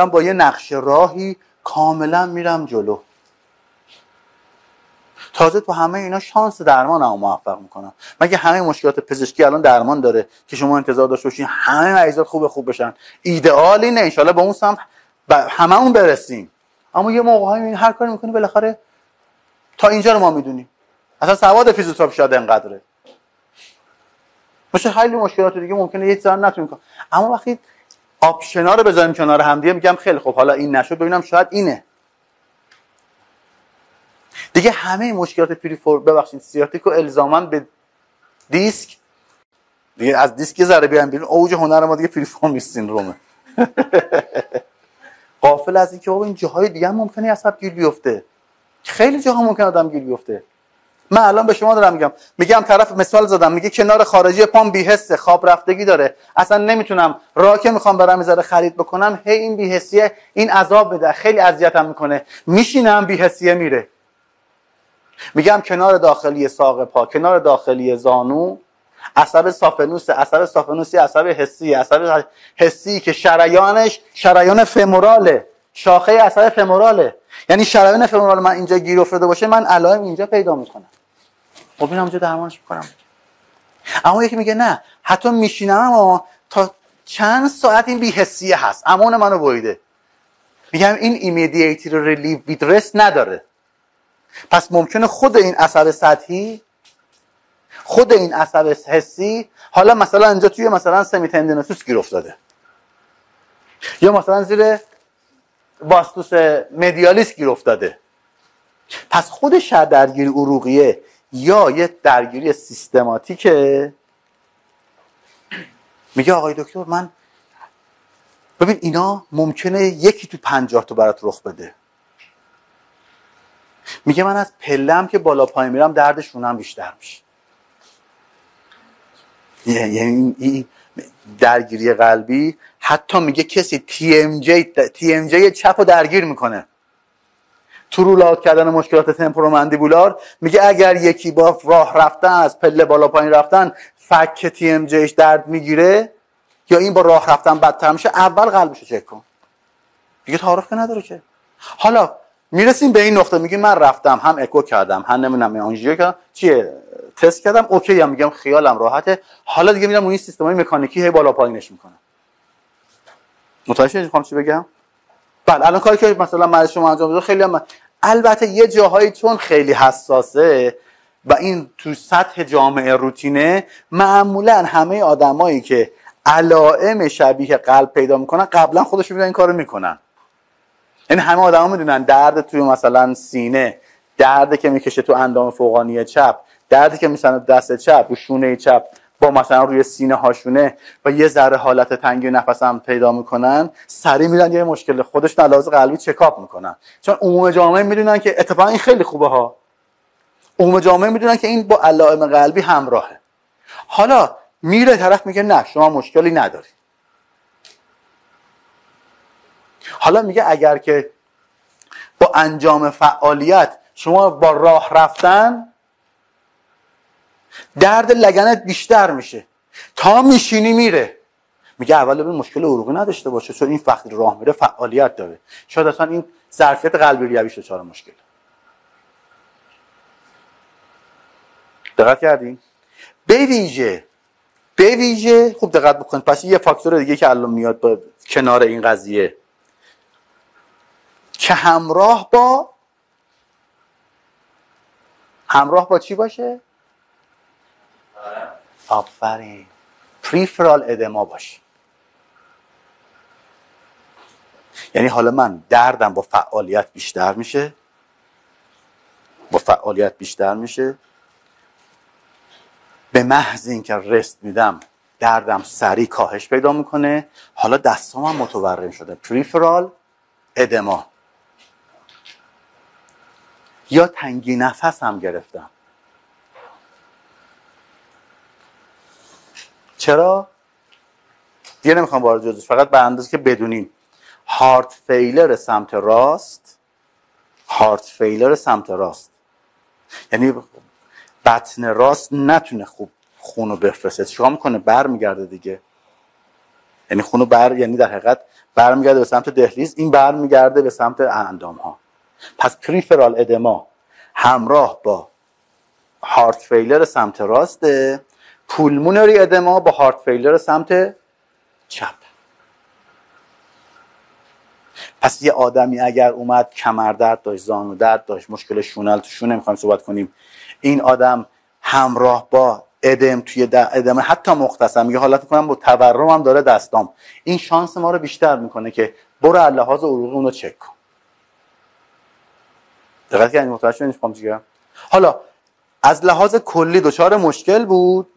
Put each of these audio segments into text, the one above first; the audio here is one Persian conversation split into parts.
من با یه نقشه راهی کاملا میرم جلو. تازه تو همه اینا شانس درمانمو موفق میکنم. مگه همه مشکلات پزشکی الان درمان داره که شما انتظار داشته باشین همه مریضا خوب بشن؟ ایدئال اینه، ان شاءالله به اون سمت هممون برسیم. اما یه موقعی هر کاری میکنی بالاخره تا اینجا رو ما میدونیم. اصلا سواد فیزیوتراپی شاید اینقدره. مثل خیلی مشکلات دیگه ممکنه یه ذره نتونیم کنیم. اما وقتی آپشنا رو بذاریم کنار هم دیگه، میگم خیلی خب حالا این نشد ببینم شاید اینه. دیگه همه مشکلات ببخشید سیاتیک و الزاما به دیسک، دیگه از دیسک یه ذره بیان بیرون. اوج هنر ما دیگه پریفورم سیندرومه. غافل از اینکه بابا این جاهای دیگه هم ممکنه عصب گیر بیفته. خیلی جاها ممکنه آدم گیر بیفته. من الان به شما دارم میگم طرف مثال زدم، میگه کنار خارجی پام بی‌حسه، خواب رفتگی داره، اصلا نمیتونم راه که میخوام برم میذاره خرید بکنم، هی این بی‌حسیه این عذاب بده، خیلی اذیتم میکنه، میشینم بی‌حسیه میره. میگم کنار داخلی ساق پا، کنار داخلی زانو، عصب سافنوس، عصب سافنوسی عصب حسی، عصب حسی که شریان فموراله، شاخه عصب فموراله. یعنی شریان فمورال من اینجا گیر افتاده باشه، من علائم اینجا پیدا میکنم. خب اینم اونجا درمانش میکنم. اما یکی میگه نه، حتی میشینم اما تا چند ساعت این بی‌حسیه هست، امان منو بریده. میگم این immediate relief with rest نداره. پس ممکنه خود این عصب سطحی، خود این عصب حسی، حالا مثلا اینجا توی مثلا سمی تندینوسوس گیر افتاده، یا مثلا زیر باستوس مدیالیس گیر افتاده. پس خودش درگیری عروقیه یا یه درگیری سیستماتیکه. میگه آقای دکتر من ببین اینا ممکنه یکی تو 50 تا برات رخ بده. میگه من از پله‌ام که بالا پایین میرم درد شونم بیشتر میشه. یعنی این درگیری قلبی حتی میگه کسی تی ام جی چپو درگیر میکنه. تو رول کردن مشکلات تمپورومندیبولار میگه اگر یکی با راه رفتن از پله بالا پایین رفتن فک تی ام جیش درد میگیره یا این با راه رفتن بدتر میشه، اول قلبشو چک کن. دیگه تعارف که نداره که. حالا میرسیم به این نقطه، میگه من رفتم هم اکو کردم هم نمیدونم آنژیو کردم چیه تست کردم اوکی، هم میگم خیالم راحته، حالا دیگه میرم اون سیستمای مکانیکی هی بالا پایینش میکنم. متوجه میخوام چی بگم؟ بله الان کاری که مثلا مریض شما انجام بده خیلی هم البته یه جاهایی چون خیلی حساسه و این تو سطح جامعه روتینه، معمولا همه آدمایی که علائم شبیه قلب پیدا میکنن قبلا خودشون میرن این کارو میکنن. یعنی همه آدما میدونن درد توی مثلا سینه، درد که میکشه تو اندام فوقانی چپ، دردی که میزنه دست چپ و شونه چپ با مثلا روی سینه هاشونه و یه ذره حالت تنگی نفس هم پیدا میکنن، سریع میرن یه مشکل خودش علاوه قلبی چکاپ میکنن. چون عموم جامعه میدونن که اتفاقا این خیلی خوبه ها. عموم جامعه میدونن که این با علائم قلبی همراهه. حالا میره طرف میگه نه شما مشکلی نداری. حالا میگه اگر که با انجام فعالیت شما با راه رفتن درد لگنت بیشتر میشه، تا میشینی میره. میگه اول ببین مشکل عروقی نداشته باشه، چون این وقتی راه میره فعالیت داره، شاید اصلا این ظرفیت قلبی ریویش دچار مشکل. دقت کردین؟ به ویژه خوب دقت بکنید. پس یه فاکتور دیگه که الان میاد با کنار این قضیه که همراه با چی باشه؟ آفرین، پریفرال ادما باشه. یعنی حالا من دردم با فعالیت بیشتر میشه، به محض اینکه رست میدم دردم سریع کاهش پیدا میکنه، حالا دستام هم متورم شده، پریفرال ادما. یا تنگی نفس هم گرفتم. چرا؟ دیگه نمیخوام وارد جزئیات، فقط به اندازه که بدونین هارت فیلر سمت راست یعنی بطن راست نتونه خوب خونو بفرسته، چیکار میکنه؟ برمیگرده دیگه، یعنی خونو یعنی در حقیقت برمیگرده به سمت دهلیز، این برمیگرده به سمت اندام ها. پس پریفرال ادما همراه با هارت فیلر سمت راسته، پولمونری ادما با هارت فیلر سمت چپ. پس یه آدمی اگر اومد کمر درد داشت، زانو درد داشت، مشکل شونه تو شونه میخوایم صحبت کنیم، این آدم همراه با ادم توی ادم حتی مختصر میگه حالت میکنم با تورم هم داره دستام، این شانس ما رو بیشتر میکنه که برو از لحاظ عروقی اون رو چک کن. دقت کردین متوجه شدین چیکار میگم؟ حالا از لحاظ کلی دچار مشکل بود،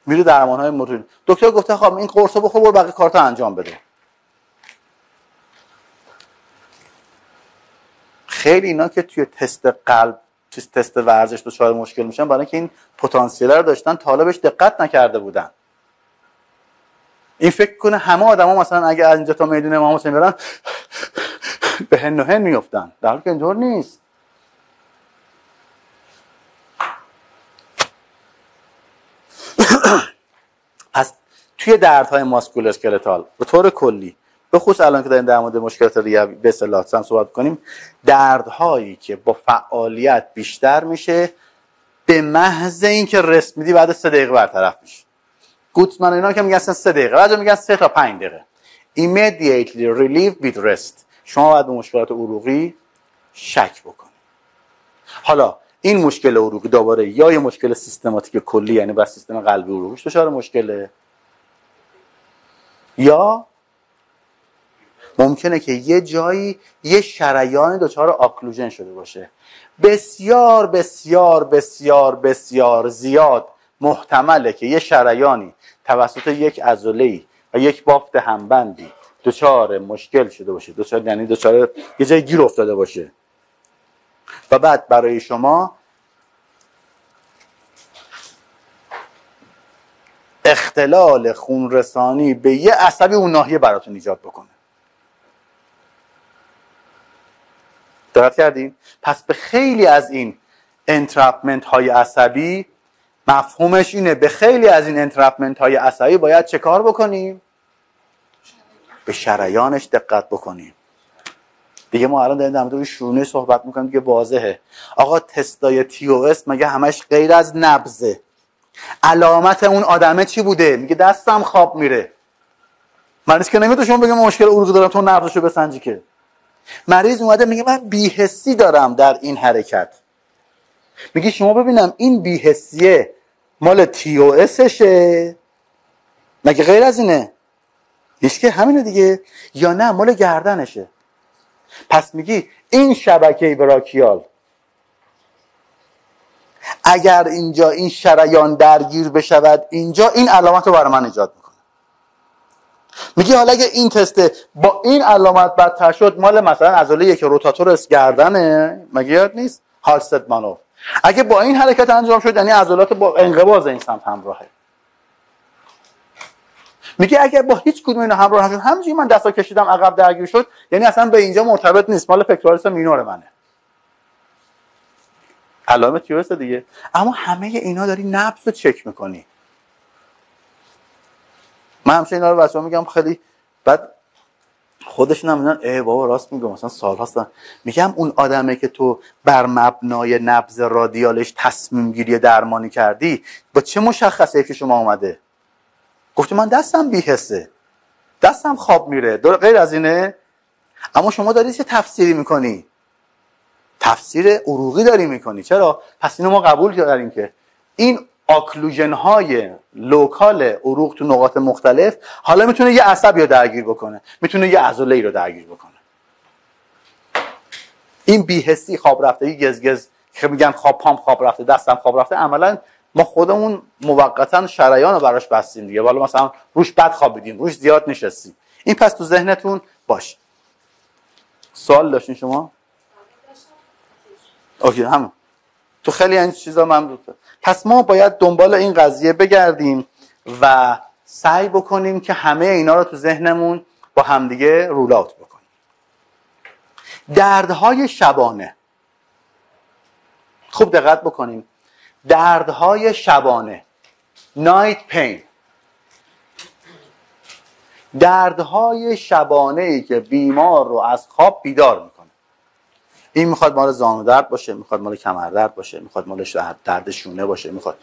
میره درمانهای مورد دکتر گفته خب این قرصو بخور برو بقیه کارتو انجام بده. خیلی اینا که توی تست قلب، توی تست ورزش دچار مشکل میشن برای اینکه این پتانسیل رو داشتن تا حالا بهش دقت نکرده بودن. این فکر کنه همه آدما مثلا اگه از اینجا تا میدون امام حسین برن به هن و هن میافتن، در حالی که اینطور نیست. پس توی دردهای ماسکولو اسکلتال به طور کلی، به خصوص الان که داریم در مورد مشکلات ریوی به اصطلاح صحبت کنیم، دردهایی که با فعالیت بیشتر میشه به محض اینکه رست میدی بعد 3 دقیقه برطرف میشه. گوتمن اینا که میگن 3 دقیقه، بعضی میگن 3 تا 5 دقیقه. immediately relief with rest. شما باید به مشکلات عروقی شک بکنید. حالا این مشکل عروقی دوباره یا یه مشکل سیستماتیک کلی، یعنی بر سیستم قلبی عروقیش دچار مشکله، یا ممکنه که یه جایی یه شریان دچار آکلوژن شده باشه. بسیار بسیار بسیار بسیار زیاد محتمله که یه شریانی توسط یک عضله‌ای و یک بافت همبندی دچار مشکل شده باشه، یعنی دچار یه جای گیر افتاده باشه و بعد برای شما اختلال خون رسانی به یه عصبی اون ناحیه براتون ایجاد بکنه. دقت کردین؟ پس به خیلی از این انترپمنت های عصبی مفهومش اینه، به خیلی از این انترپمنت های عصبی باید چه کار بکنیم؟ به شریانش دقت بکنیم. دیگه ما الان داریم در مورد شونه صحبت میکنیم، دیگه واضحه. آقا تستای TOS مگه همش غیر از نبضه؟ علامت اون آدمه چی بوده؟ میگه دستم خواب میره. مریض که نمیتونه شما بگه مشکل عروقی دارم تو نبضشو بسنجی که. مریض اومده میگه من بی‌حسی دارم در این حرکت. میگه شما ببینم این بی‌حسیه مال TOSشه مگه غیر از اینه؟ هیچ که همینه دیگه، یا نه مال گردنشه. پس میگی این شبکه براکیال اگر اینجا این شریان درگیر بشود اینجا، این علامت رو برای من ایجاد میکنه. میگی حالا اگه این تست با این علامت بدتر شد، مال مثلا عضله که روتاتور گردنه، مگه یاد نیست هالستد مانور، اگه با این حرکت انجام شد یعنی عضلات با انقباض این سمت همراهه. میگه اگه با هیچ کدوم اینا همراه نشد، همینجوری من دستا کشیدم عقب درگیر شد، یعنی اصلا به اینجا مرتبط نیست، مال پکتورالیس مینور منه، علامه TOS دیگه. اما همه اینا داری نبض رو چک میکنی. من همیشه اینا رو بچه‌ها میگم، خیلی بعد خودشون هم میگن ای بابا راست میگم، مثلا سال هاست میگم اون آدمه که تو بر مبنای نبض رادیالش تصمیم گیری درمانی کردی، با چه مشخصه که شما اومده گفتی من دستم بی‌حسه، دستم خواب میره، غیر از اینه؟ اما شما داری چه تفسیری میکنی؟ تفسیر عروقی داری میکنی. چرا؟ پس اینو ما قبول داریم که این آکلوژن های لوکال عروق تو نقاط مختلف حالا میتونه یه عصبی رو درگیر بکنه، میتونه یه عضله رو درگیر بکنه. این بی‌حسی، خواب رفتگی، گزگز که میگن خواب پام خواب رفته، دستم خواب رفته، عملا ما خودمون موقتا شریان رو براش بستیم دیگه، والا مثلا روش بد خوابیدیم، روش زیاد نشستیم. این پس تو ذهنتون باشه. سوال داشتین شما؟ اوکی، همون تو خیلی این چیزا من. پس ما باید دنبال این قضیه بگردیم و سعی بکنیم که همه اینا رو تو ذهنمون با همدیگه رول اوت بکنیم. دردهای شبانه، خوب دقت بکنیم. دردهای شبانه، نایت پین، دردهای شبانه‌ای که بیمار رو از خواب بیدار میکنه. این میخواد مال زانو درد باشه، میخواد مال کمر درد باشه، میخواد مال درد شونه باشه، میخواد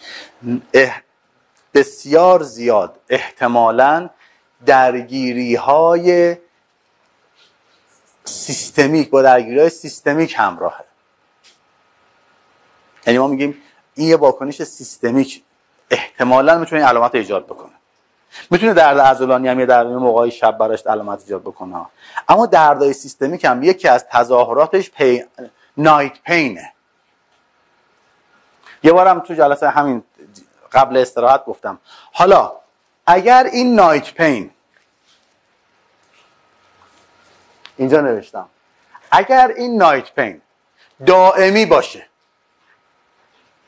بسیار زیاد احتمالاً درگیری‌های سیستمیک با درگیری‌های سیستمیک همراهه. یعنی ما میگیم این یه واکنش سیستمیک احتمالاً میتونه این علامت ایجاد بکنه. میتونه درد عضلانی هم یه در موقعی شب براش علامت ایجاد بکنه، اما دردهای سیستمیک هم یکی از تظاهراتش نایت پینه. یه بارم تو جلسه همین قبل استراحت گفتم حالا اگر این نایت پین، اینجا نوشتم، اگر این نایت پین دائمی باشه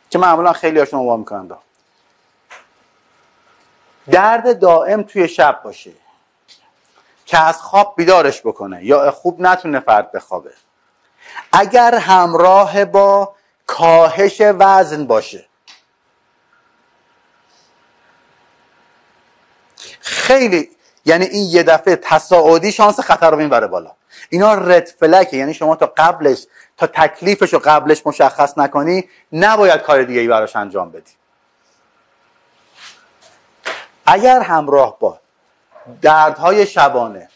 که معمولا خیلی هاشون عنوان میکنن درد دائم توی شب باشه که از خواب بیدارش بکنه یا خوب نتونه فرد بخوابه، اگر همراه با کاهش وزن باشه، خیلی یعنی این یه دفعه تصاعدی شانس خطر رو میبره بالا. اینا رد فلکه، یعنی شما تا تکلیفش رو قبلش مشخص نکنی نباید کار دیگه ای براش انجام بدی. اگر همراه با دردهای شبانه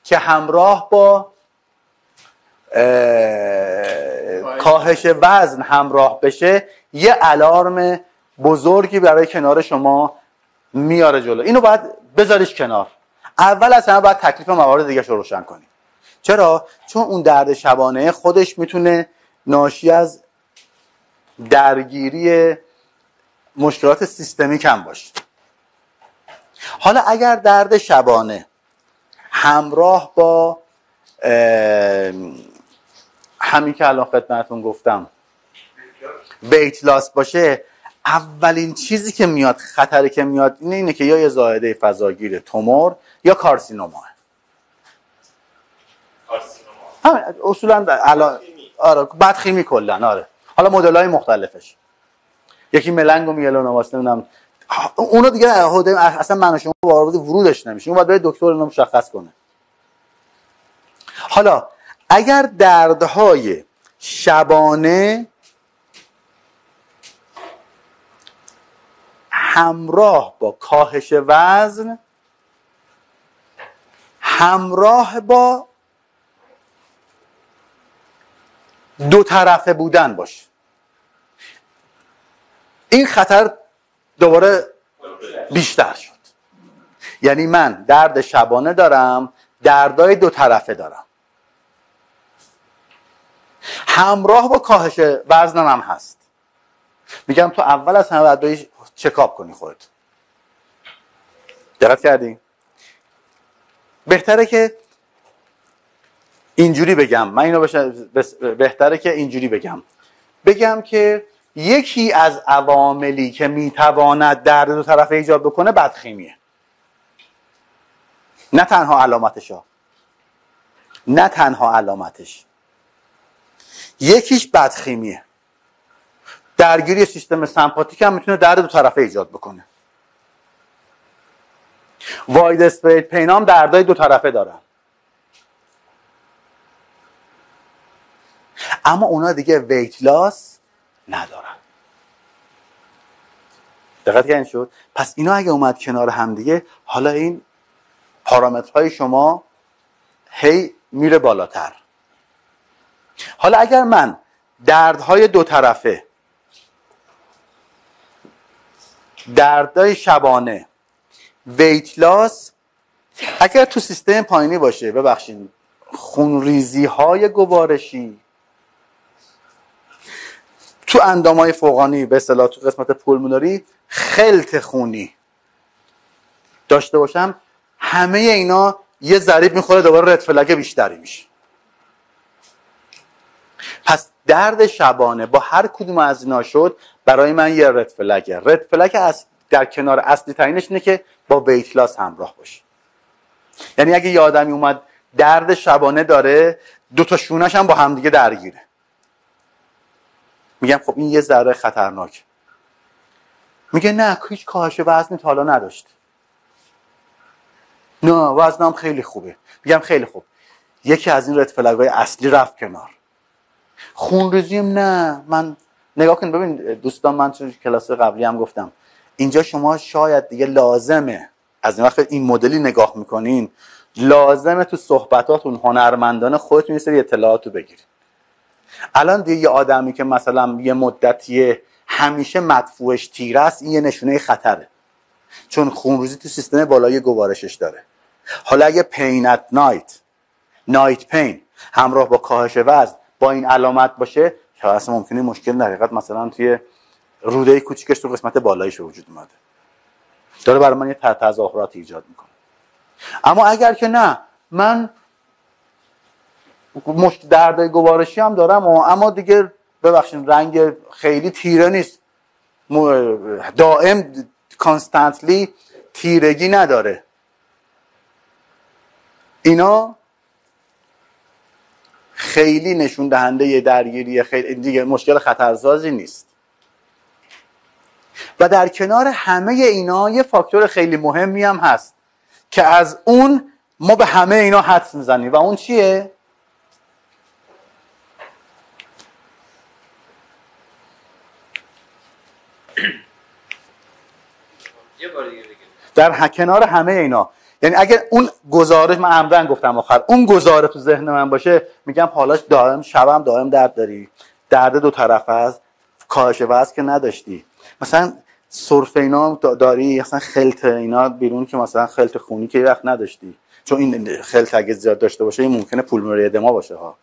که همراه با کاهش وزن همراه بشه، یه الارم بزرگی برای کنار شما میاره جلو. اینو باید بذاریش کنار. اول از همه باید تکلیف موارد دیگه رو روشن کنی. چرا؟ چون اون درد شبانه خودش میتونه ناشی از درگیری مشکلات سیستمیک هم باشه. حالا اگر درد شبانه همراه با همین که الان خدمتتون گفتم ویت لاس باشه، اولین چیزی که میاد، خطری که میاد اینه که یا یه زائده فضاگیر تومور یا کارسینوما. اصولا آره بدخیمی کلا. آره حالا مدل‌های مختلفش، یکی ملنگ و میلونوماس نمیدونم، اونو دیگه اصلا من و شما وارد ورودش نمیشه، اون باید بره دکتر اینو مشخص کنه. حالا اگر دردهای شبانه همراه با کاهش وزن، همراه با دو طرفه بودن باشه، این خطر دوباره بیشتر شد. یعنی من درد شبانه دارم، دردای دو طرفه دارم، همراه با کاهش وزنم هم هست. میگم تو اول از همه باید بری چکاپ کنی خودت. دقت کردی؟ بهتره که اینجوری بگم، من اینو بهتره که اینجوری بگم که یکی از عواملی که میتواند درد دو طرفه ایجاد بکنه بدخیمیه. نه تنها علامتش، یکیش بدخیمیه. درگیری سیستم سمپاتیک هم میتونه درد دو طرفه ایجاد بکنه. واید اسپریت پین هم دردای دو طرفه دارن، اما اونا دیگه ویت لاس ندارن. دقت کردین شد؟ پس اینا اگه اومد کنار هم دیگه، حالا این پارامترهای شما هی میره بالاتر. حالا اگر من دردهای دو طرفه، دردهای شبانه، ویت لاس، اگر تو سیستم پایینی باشه، ببخشید خونریزی های گوارشی، تو اندامهای فوقانی، به اصطلاح تو قسمت پولمونری خلط خونی داشته باشم، همه اینا یه ضریب میخوره دوباره رد فلگ بیشتری میشه. پس درد شبانه با هر کدوم از اینا شد برای من یه رد فلگه. رد فلگ در کنار اصلی ترینش اینه که با ویت لاس همراه باشه. یعنی اگه یه آدمی اومد درد شبانه داره، دو تا شونش هم با هم دیگه درگیره، میگم خب این یه ذره خطرناک. میگه نه هیچ کاهش وزنی تا حالا نداشت. نه وزنم خیلی خوبه. میگم خیلی خوب. یکی از این رد فلگ‌های اصلی رفت کنار. خونریزیم نه. من نگاه کن ببین دوستان، من تو کلاس قبلی هم گفتم اینجا شما شاید دیگه لازمه از این وقت این مدلی نگاه میکنین لازمه تو صحبتاتون هنرمندانه خودتون یه سری اطلاعاتو بگیرید. الان دیگه یه آدمی که مثلا یه مدتیه همیشه مدفوعش تیره است، این یه نشونه خطره، چون خونریزی تو سیستم بالای گوارشش داره. حالا اگه پین ات نایت پین همراه با کاهش وزن با این علامت باشه، که اصلا ممکنه مشکل در حقیقت مثلا توی روده کوچیکش تو قسمت بالایش به وجود اومده، داره برای من یه تظاهرات ایجاد میکنه. اما اگر که نه، من درد گوارشی هم دارم اما دیگه ببخشید رنگ خیلی تیره نیست، دائم کانستنتلی تیرگی نداره، اینا خیلی نشون دهنده یه درگیری خیلی دیگه مشکل خطرسازی نیست. و در کنار همه اینا یه فاکتور خیلی مهمی هم هست که از اون ما به همه اینا حدس میزنیم و اون چیه؟ در کنار همه اینا، یعنی اگر اون گزارش، من عمدن گفتم آخر، اون گزارش تو ذهن من باشه میگم حالاش دائم شبم دائم درد داری، درد دو طرفه است، کاهش وزن که نداشتی، مثلا سرفه اینا داری، مثلا خلط اینا بیرون که مثلا خلط خونی که وقت نداشتی، چون این خلط اگه زیاد داشته باشه این ممکنه پولموری ادما باشه ها.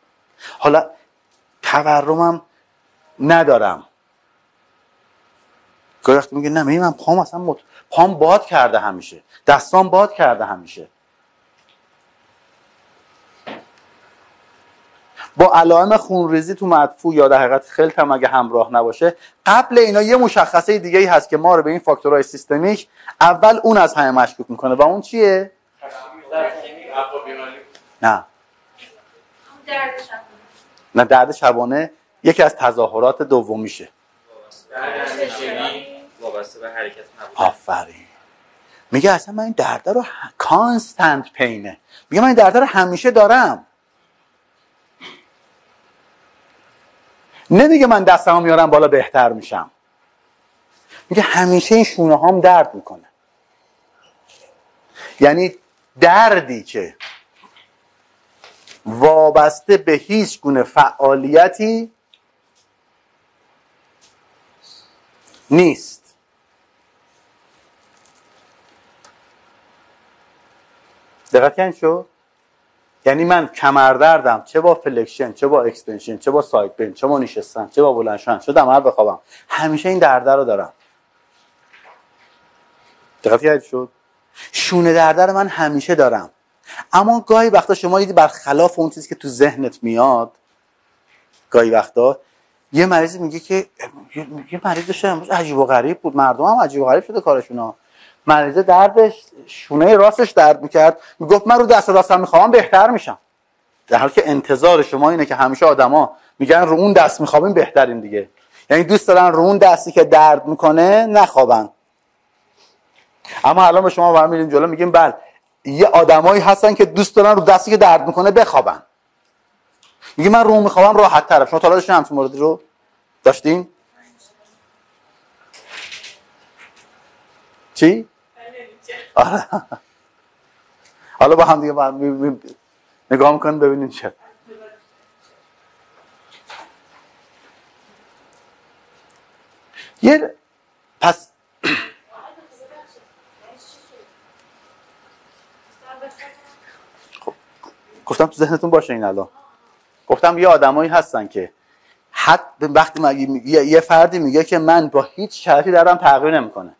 حالا تورمم ندارم، گاهی وقت میگه نه من پام اصلا پام باد کرده همیشه، دستام باد کرده همیشه. با علائم خونریزی تو مدفوع یا در حقیقت خلط هم اگه همراه نباشه، قبل اینا یه مشخصه دیگه ای هست که ما رو به این فاکتورهای سیستمیک اول اون از همه مشکوک میکنه و اون چیه؟ نه درد شبانه یکی از تظاهرات دومیشه. وابسته به حرکت نبود. آفرین. میگه اصلا من این درد رو کانستنت پینه، میگه من این درد رو همیشه دارم. نمیگه من دستمو میارم بالا بهتر میشم، میگه همیشه این شونه هام درد میکنه. یعنی دردی که وابسته به هیچ گونه فعالیتی نیست. دقت کردین شو؟ یعنی من کمردردم چه با فلکشن، چه با اکستنشن، چه با ساید بند، چه با نشستن، چه با بلند شدن، چه دم بخوابم، همیشه این درد رو دارم. دقت کردین شو؟ شونه درد رو من همیشه دارم. اما گاهی وقتا شما دیدی برخلاف اون چیزی که تو ذهنت میاد، گاهی وقتا یه مریض میگه که یه مریض داشته امروز عجیب و غریب بود، مردم هم عجیب و غریب شده کارشونا. مریض دردش شونه راستش درد میکرد، میگفت من رو دست راستم میخوام بهتر میشم، در حالی که انتظار شما اینه که همیشه آدما میگن رو اون دست میخوابیم بهتریم دیگه، یعنی دوست دارن رو اون دستی که درد میکنه نخوابن. اما الان به شما برام میریم جلو میگیم بله یه آدمایی هستن که دوست دارن رو دستی که درد میکنه بخوابن. میگه من رو میخوام راحت ترم. شما تا حالا داشتین همچین موردی رو داشتین؟ چی؟ آره. حالا با هم دیگه نگاه میکنیم ببینیم چه. یه پس خب گفتم تو ذهنتون باشه این الان. گفتم یه آدمایی هستن که وقتی یه فردی میگه که من با هیچ شرطی دردم تغییر نمیکنه،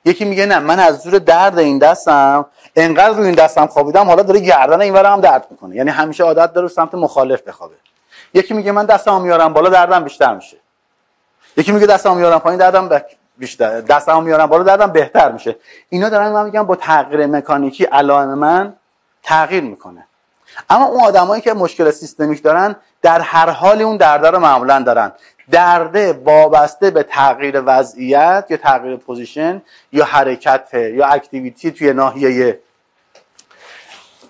یکی میگه نه من از زور درد این دستم انقدر روی این دستم خوابیدم حالا داره گردن اینورم هم درد میکنه، یعنی همیشه عادت داره سمت مخالف بخوابه. یکی میگه من دستمو میارم بالا دردم بیشتر میشه، یکی میگه دستمو میارم پایین دردم بیشتر، دستمو میارم بالا دردم بهتر میشه. اینا دارن من میگم با تغییر مکانیکی علائم من تغییر میکنه. اما اون آدمایی که مشکل سیستمیک دارن در هر حال اون درد رو معمولا دارن، درده وابسته به تغییر وضعیت یا تغییر پوزیشن یا حرکت یا اکتیویتی توی ناحیه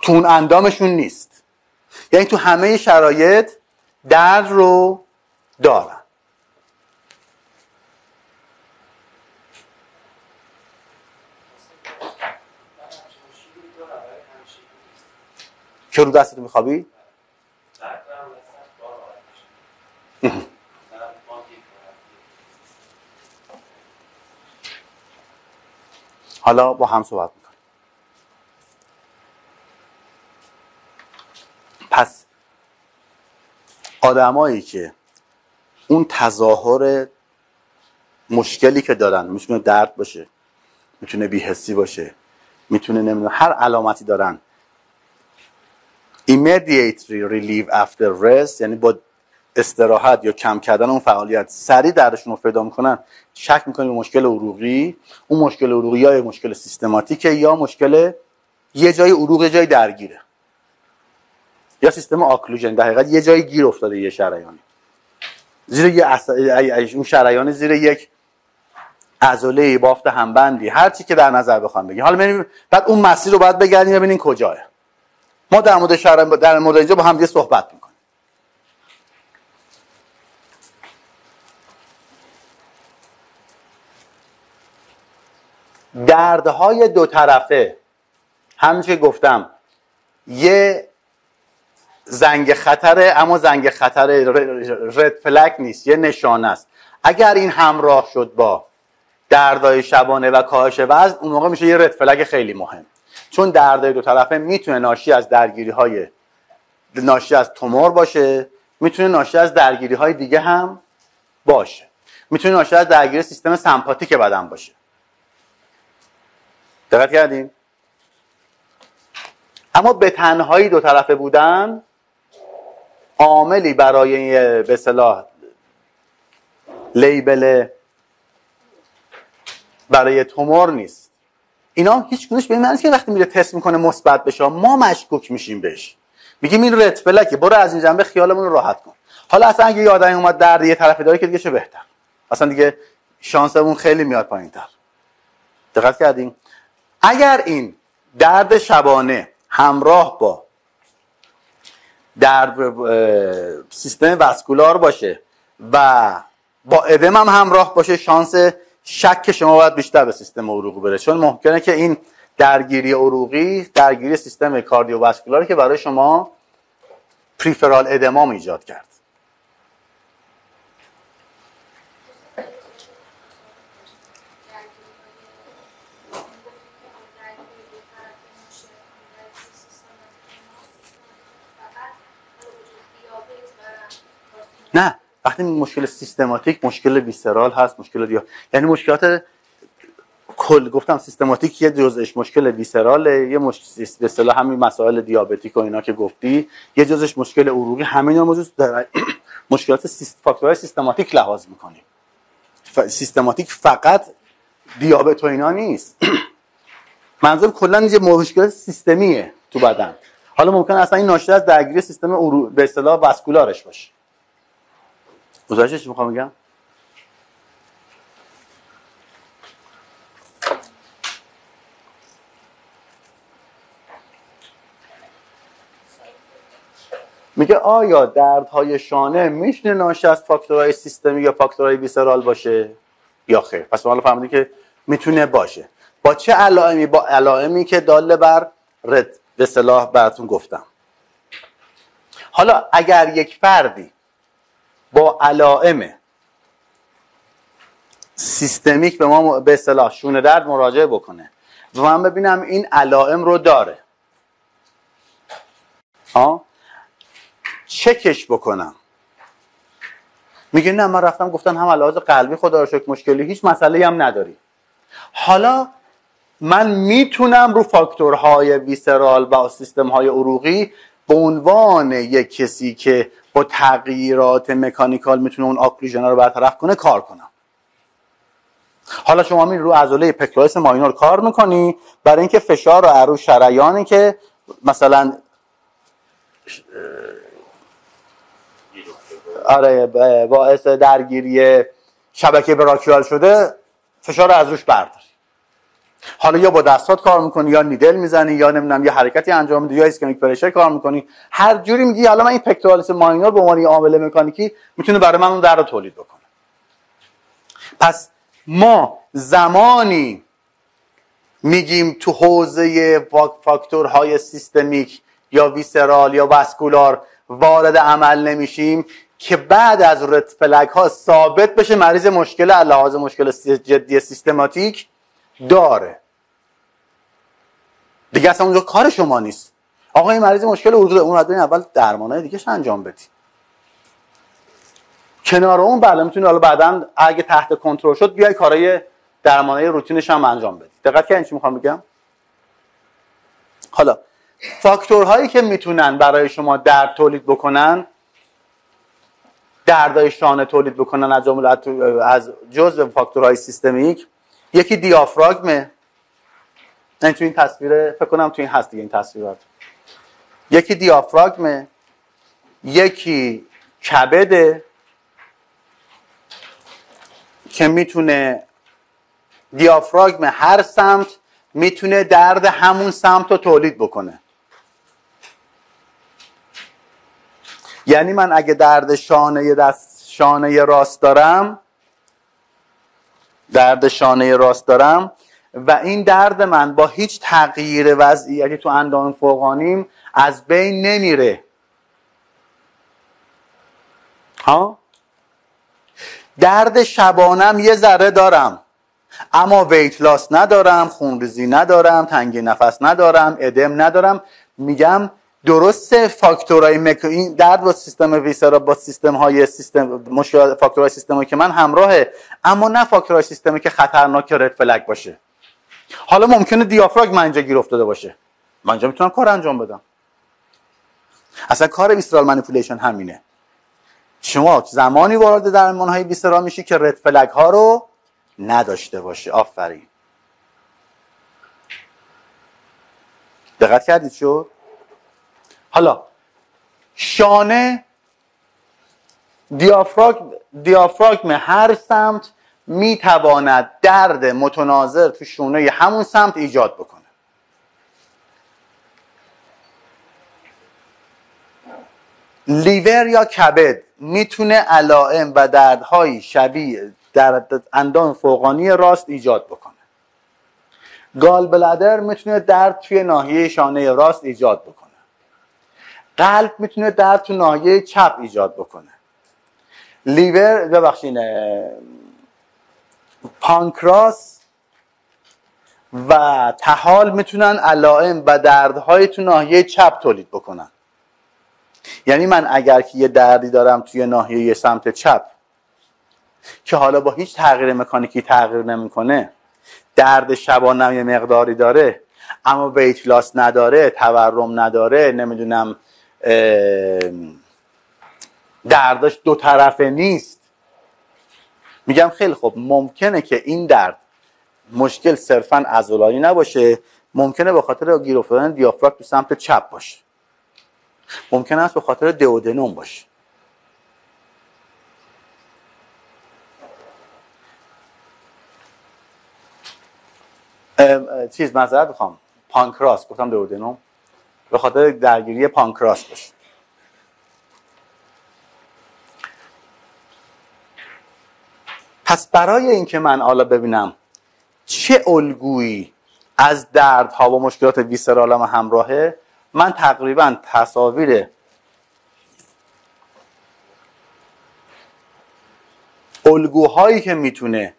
تو اون اندامشون نیست. یعنی تو همه شرایط درد رو دارن. که رو دستتو میخوابی؟ حالا با هم صحبت میکنیم. پس آدمایی که اون تظاهر مشکلی که دارن، میتونه درد باشه، میتونه بی‌حسی باشه، میتونه نمیدونم هر علامتی دارن، immediately relief after rest، یعنی با استراحت یا کم کردن اون فعالیت سریع دردشون رو پیدا میکنن، شک میکنیم به مشکل عروقی. اون مشکل عروقی یا مشکل سیستماتیکه یا مشکل یه جای عروق یه جای درگیره یا سیستم آکلوژن، در حقیقت یه جای گیر افتاده یه شریانی زیر اون شریان زیر یک عضله بافت همبندی، هر چی که در نظر بخوام بگیم. حالا ببینیم بعد اون مسیر رو باید بگردیم ببینیم کجاه. ما در مورد اینجا با هم دیگه صحبت میکنیم. دردهای دو طرفه همونجوری که گفتم یه زنگ خطره، اما زنگ خطر رد فلگ نیست، یه نشانه است. اگر این همراه شد با دردهای شبانه و کاهش وزن، اون موقع میشه یه رد فلگ خیلی مهم، چون دردهای دو طرفه میتونه ناشی از درگیری‌های ناشی از تومور باشه، میتونه ناشی از درگیری‌های دیگه هم باشه، میتونه ناشی از درگیری سیستم سمپاتیک بدن باشه. دقت کردین؟ اما به تنهایی دو طرفه بودن عاملی برای به اصطلاح لیبل برای تومور نیست. اینا هیچ گونهش به این معنی نیست که وقتی میره تست میکنه مثبت بشه ما مشکوک میشیم بهش، میگیم این رد فلکه، برو از این جنبه خیالمون رو راحت کن. حالا اصلا اگه یه آدمی اومد درد یه طرفی داره که دیگه چه بهتر، اصلا دیگه شانسمون خیلی میاد پایین‌تر. دقت کردین؟ اگر این درد شبانه همراه با درد سیستم واسکولار باشه و با ادم هم همراه باشه، شانس شک شما باید بیشتر به سیستم عروقی بره، چون ممکنه که این درگیری عروقی درگیری سیستم کاردیوواسکولاری که برای شما پریفرال ادمام ایجاد کرد. نه، وقتی مشکل سیستماتیک، مشکل ویسرال هست، مشکل یعنی مشکلات کل گفتم سیستماتیک یه جزءش مشکل ویسراله، یه مشکل به اصطلاح همین مسائل دیابتیک و اینا که گفتی، یه جزءش مشکل عروقی، همه اینا موضوع در مشکلات فاکتورهای سیستماتیک لحاظ می‌کنیم. سیستماتیک فقط دیابت و اینا نیست. منظورم کلا یه مشکل سیستمیه تو بدن. حالا ممکنه اصلا این ناشی از درگیری سیستم به اصطلاح واسکولارش باشه. متوجه چی میخوام بگم؟ میگه آیا دردهای شانه میشه ناشی از فاکتورهای سیستمی یا فاکتورهای ویسرال باشه یا خیر؟ پس حالا فهمیدی که میتونه باشه. با چه علائمی؟ با علائمی که داله بر رد به اصطلاح براتون گفتم. حالا اگر یک فردی با علائم سیستمیک به ما به اصطلاح شونه درد مراجعه بکنه و من ببینم این علائم رو داره، چکش بکنم، میگه نه من رفتم گفتن هم علاج قلبی خدا رو شکر مشکلی هیچ مسئله‌ای هم نداری. حالا من میتونم رو فاکتورهای ویسرال و سیستم‌های عروقی به عنوان یک کسی که با تغییرات مکانیکال میتونه اون آکلوژن رو برطرف کنه کار کنم. حالا شما می رو عضله پکتورالیس ماینور کار میکنی برای اینکه فشار رو رو شریانی که مثلا باعث درگیری شبکه براکیال شده فشار رو از روش برداری. حالا یا با دستات کار میکنی، یا نیدل میزنی، یا نمیدونم یه حرکتی انجام میدی، یا اسکمیک پرشر کار میکنی، هر جوری میگی حالا من این پکتورالیس ماینور به عنوان عامل مکانیکی میتونه برای من اون درد رو تولید بکنه. پس ما زمانی میگیم تو حوزه فاکتورهای سیستمیک یا ویسرال یا واسکولار وارد عمل نمیشیم که بعد از رد فلگ ها ثابت بشه مریض مشکل لحاظ مشکل جدی سیستماتیک داره. دیگه اصلا اونجا کار شما نیست. آقا این مریض مشکل عروق، اون اول درمانای دیگه‌ش انجام بدید. کنار اون بله میتونی حالا بعداً اگه تحت کنترل شد بیای کارهای درمانای روتینش هم انجام بدید. دقت کردین چی میخوام بگم؟ حالا فاکتورهایی که میتونن برای شما درد تولید بکنن، دردای شانه تولید بکنن از جزء فاکتورهای سیستمیک، یکی دیافراگمه. این تو این تصویر فکر کنم تو این هست دیگه این تصویرات. یکی دیافراگمه، یکی کبده که میتونه دیافراگم هر سمت میتونه درد همون سمت رو تولید بکنه. یعنی من اگه درد شانه راست دارم و این درد من با هیچ تغییر وضعیتی تو اندام فوقانیم از بین نمیره. ها؟ درد شبانم یه ذره دارم اما ویت لاس ندارم، خونریزی ندارم، تنگی نفس ندارم، ادم ندارم. میگم درسته فاکتورهای این درد با سیستم ویسرا با مشکل فاکتورهای سیستمی که من همراهه، اما نه فاکتورهای سیستمی که خطرناک رد فلگ باشه. حالا ممکنه دیافراگم من اینجا گیر افتاده باشه، من اینجا میتونم کار انجام بدم. اصلا کار ویسرال مانیپولیشن همینه. شما زمانی وارد درمانهای ویسرال میشی که رد فلگ ها رو نداشته باشه. آفرین. دقت کردید شد؟ حالا شانه دیافراگم هر سمت میتواند درد متناظر تو شونه همون سمت ایجاد بکنه. لیور یا کبد میتونه علائم و دردهای شبیه در اندام فوقانی راست ایجاد بکنه. گال بلادر میتونه درد توی ناحیه شانه راست ایجاد بکنه. قلب میتونه درد تو ناحیه چپ ایجاد بکنه. پانکراس و طحال میتونن علائم و دردهای تو ناحیه چپ تولید بکنن. یعنی من اگر که یه دردی دارم توی ناحیه سمت چپ که حالا با هیچ تغییر مکانیکی تغییر نمیکنه، درد شبانم یه مقداری داره اما ویت لاس نداره، تورم نداره، نمیدونم دردش دو طرفه نیست، میگم خیلی خوب ممکنه که این درد مشکل صرفاً عضلانی نباشه، ممکنه به خاطر گیر افتادن دیافراگم تو سمت چپ باشه، ممکنه است به خاطر دئودنوم باشه. معذرت میخوام، پانکراس گفتم دئودنوم، به خاطر درگیری پانکراس باشه. پس برای اینکه من حالا ببینم چه الگویی از دردها و مشکلات ویسرالم همراهه، من تقریبا تصاویر الگوهایی که میتونه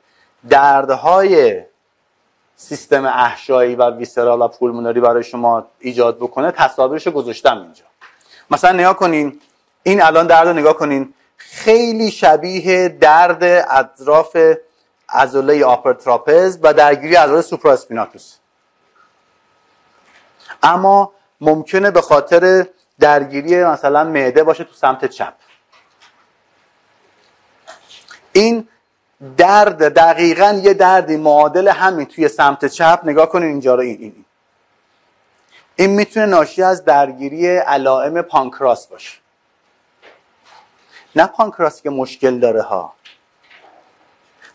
دردهای سیستم احشایی و ویسرال و پولمونری برای شما ایجاد بکنه تصاویرشو گذاشتم اینجا. مثلا نگاه کنین این الان درد رو نگاه کنین، خیلی شبیه درد اطراف عضله آپر تراپز و درگیری عضله سوپرا اسپیناتوس، اما ممکنه به خاطر درگیری مثلا معده باشه تو سمت چپ. این درد دقیقاً یه دردی معادل همین توی سمت چپ. نگاه کنین اینجا رو، این میتونه ناشی از درگیری علائم پانکراس باشه، نه پانکراس که مشکل داره ها،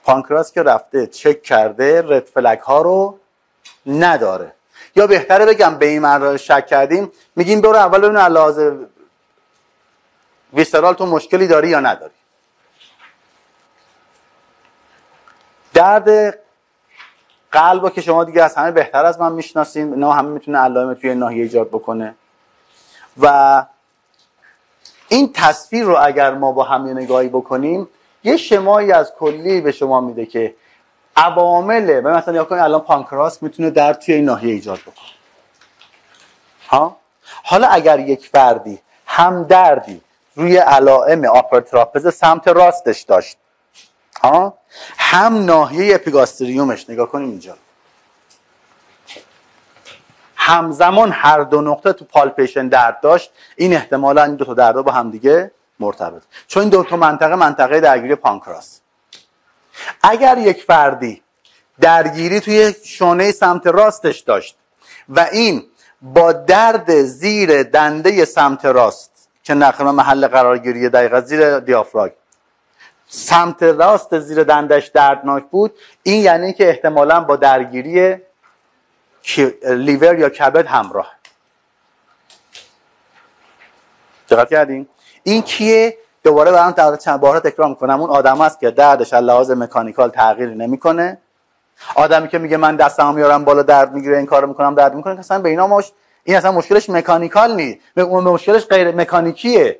پانکراس که رفته چک کرده رد فلگ ها رو نداره. یا بهتره بگم به این معنی شک کردیم، میگیم برو اول ببین علاوه ویسرال تو مشکلی داری یا نداری. درد قلبو که شما دیگه از همه بهتر از من میشناسین، اینا همه میتونه علائم توی ناحیه ایجاد بکنه و این تصویر رو اگر ما با هم نگاهی بکنیم یه شمایی از کلی به شما میده که عوامل، مثلا یا کنید الان پانکراس میتونه درد توی این ناحیه ایجاد بکنه. حالا اگر یک فردی هم دردی روی علائم آپر تراپز سمت راستش داشت، هم ناحیه اپیگاستریومش، نگاه کنیم اینجا، همزمان هر دو نقطه تو پالپیشن درد داشت، این احتمالاً این دو تا درد با هم دیگه مرتبط، چون این دو تا منطقه درگیری پانکراس. اگر یک فردی درگیری توی شانه سمت راستش داشت و این با درد زیر دنده سمت راست که نقل محل قرارگیری دقیقا زیر دیافراگم سمت راست زیر دندش دردناک بود، این یعنی که احتمالاً با درگیری لیور یا کبد همراه. دقت کردین؟ این کیه؟ دوباره برام چند بار تکرار میکنم، اون آدم است که دردش از لحاظ مکانیکال تغییری نمیکنه. آدمی که میگه من دستمو میارم بالا درد میگیره، این کارو میکنم درد میکنه، اصلا به اینا این اصلا مشکلش مکانیکال نیست، مشکلش غیر مکانیکیه،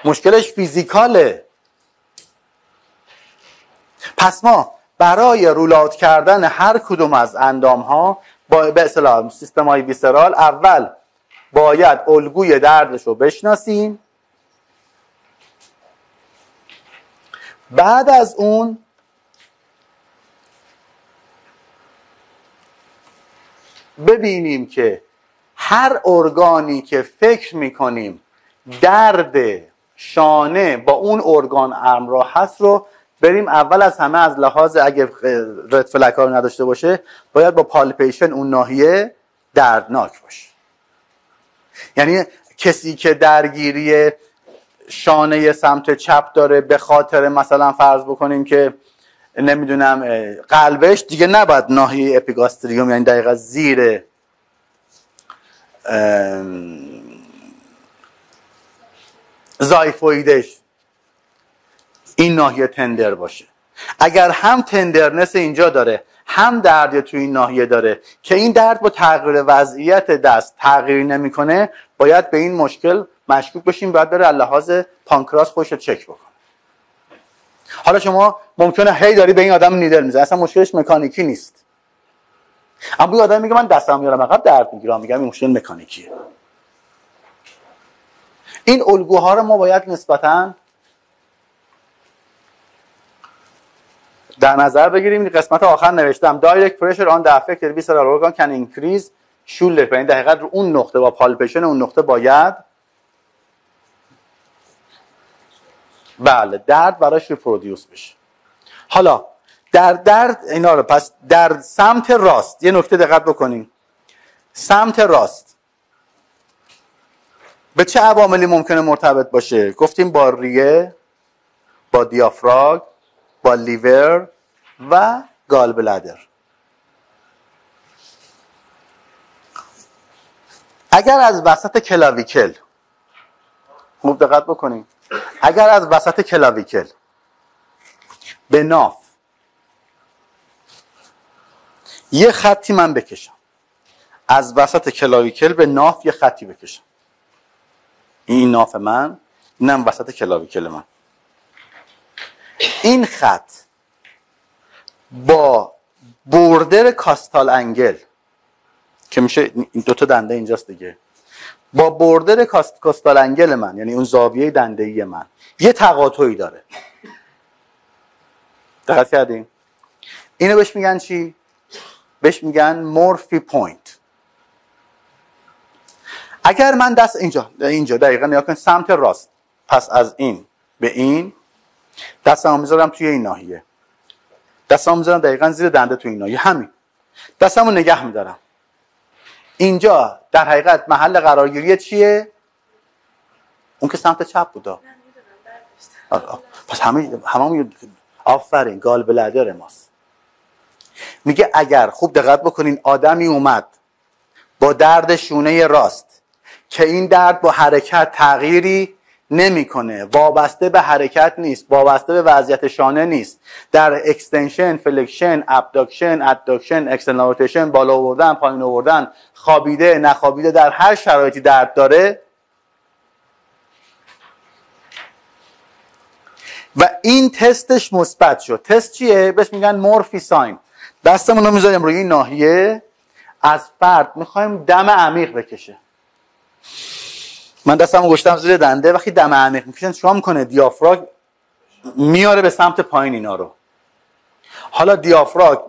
مشکلش فیزیکاله. پس ما برای رول کردن هر کدوم از اندام ها به اصطلاح سیستم های ویسرال اول باید الگوی دردش رو بشناسیم، بعد از اون ببینیم که هر ارگانی که فکر میکنیم درد شانه با اون ارگان همراه هست رو بریم اول از همه از لحاظ اگه رد فلک ها رو نداشته باشه باید با پالپیشن اون ناحیه دردناک باشه. یعنی کسی که درگیری شانه سمت چپ داره به خاطر مثلا فرض بکنیم که نمیدونم قلبش دیگه نباید ناحیه اپیگاستریوم یعنی دقیقا زیر زایفویدش این ناحیه تندر باشه. اگر هم تندرنس اینجا داره هم درد تو این ناحیه داره که این درد با تغییر وضعیت دست تغییر نمیکنه، باید به این مشکل مشکوک بشیم، باید بره لحاظ پانکراس خودش رو چک بکنه. حالا شما ممکنه هی داری به این آدم نیدل میزنی، اصلا مشکلش مکانیکی نیست، اما این آدم میگه من دستم میارم عقب درد میگیرم، میگم این مشکل مکانیکیه. این الگوها رو ما باید نسبتاً در نظر بگیریم. این قسمت آخر نوشتم direct pressure on the affected visceral organ can increase shoulder pain. دقیقاً رو اون نقطه با پالپیشن اون نقطه باید بله درد براش ریپرودیوس بشه. حالا در درد اینا رو پس در سمت راست یه نکته دقت بکنیم. سمت راست به چه عواملی ممکنه مرتبط باشه؟ گفتیم با ریه، با دیافراگم، با لیور و گال بلادر. اگر از وسط کلاویکل خوب دقت بکنیم، اگر از وسط کلاویکل به ناف یه خطی من بکشم، از وسط کلاویکل به ناف یه خطی بکشم، این ناف من، اینم وسط کلاویکل من، این خط با بوردر کاستال انگل که میشه این دوتا دنده اینجاست دیگه، با بوردر کاستال انگل من یعنی اون زاویه دنده‌ای من یه تقاطعی داره. دقت کردین؟ اینو بهش میگن چی؟ بهش میگن مورفی پوینت. اگر من دست اینجا دقیقا نگاه کن سمت راست، پس از این به این دستمو میذارم توی این ناحیه، دستمو میذارم دقیقا زیر دنده توی این ناحیه، همین دستمو نگه میدارم. اینجا در حقیقت محل قرارگیری چیه؟ اون که سمت چپ بودا. پس همه آفرین گال بلادر ماست. میگه اگر خوب دقت بکنین آدمی اومد با درد شونه راست که این درد با حرکت تغییری نمیکنه، وابسته به حرکت نیست، وابسته به وضعیت شانه نیست، در اکستنشن، فلکشن، ابداکشن، اداکشن، اکسترنال روتیشن، بالا آوردن، پایین آوردن، خوابیده، نخوابیده، در هر شرایطی درد داره و این تستش مثبت شد. تست چیه؟ بهش میگن مورفی ساین. دستمون رو میذاریم روی این ناحیه، از فرد میخوایم دم عمیق بکشه. من دستمو گشتم زیر دنده، وقتی دم عمیق میکشن شما میکنه دیافراگم میاره به سمت پایین اینا رو. حالا دیافراگم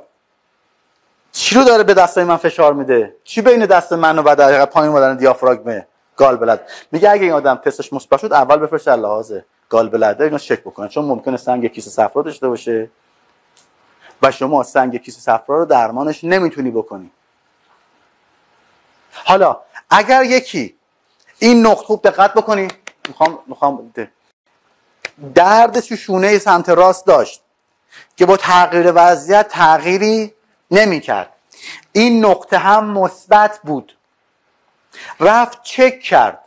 چی رو داره به دستای من فشار میده؟ چی بین دست من و بعد پایین اومدن دیافراگم گال بلد؟ میگه اگه این آدم تستش مثبت شد اول بفرست لحاظ گال بلده اینو چک بکنه، چون ممکنه سنگ کیسه صفرا داشته باشه و شما سنگ کیسه صفرا رو درمانش نمیتونی بکنی. حالا اگر یکی این نقطه خوب دقت بکنی، میخوام درد تو شونه سمت راست داشت که با تغییر وضعیت تغییری نمیکرد، این نقطه هم مثبت بود، رفت چک کرد،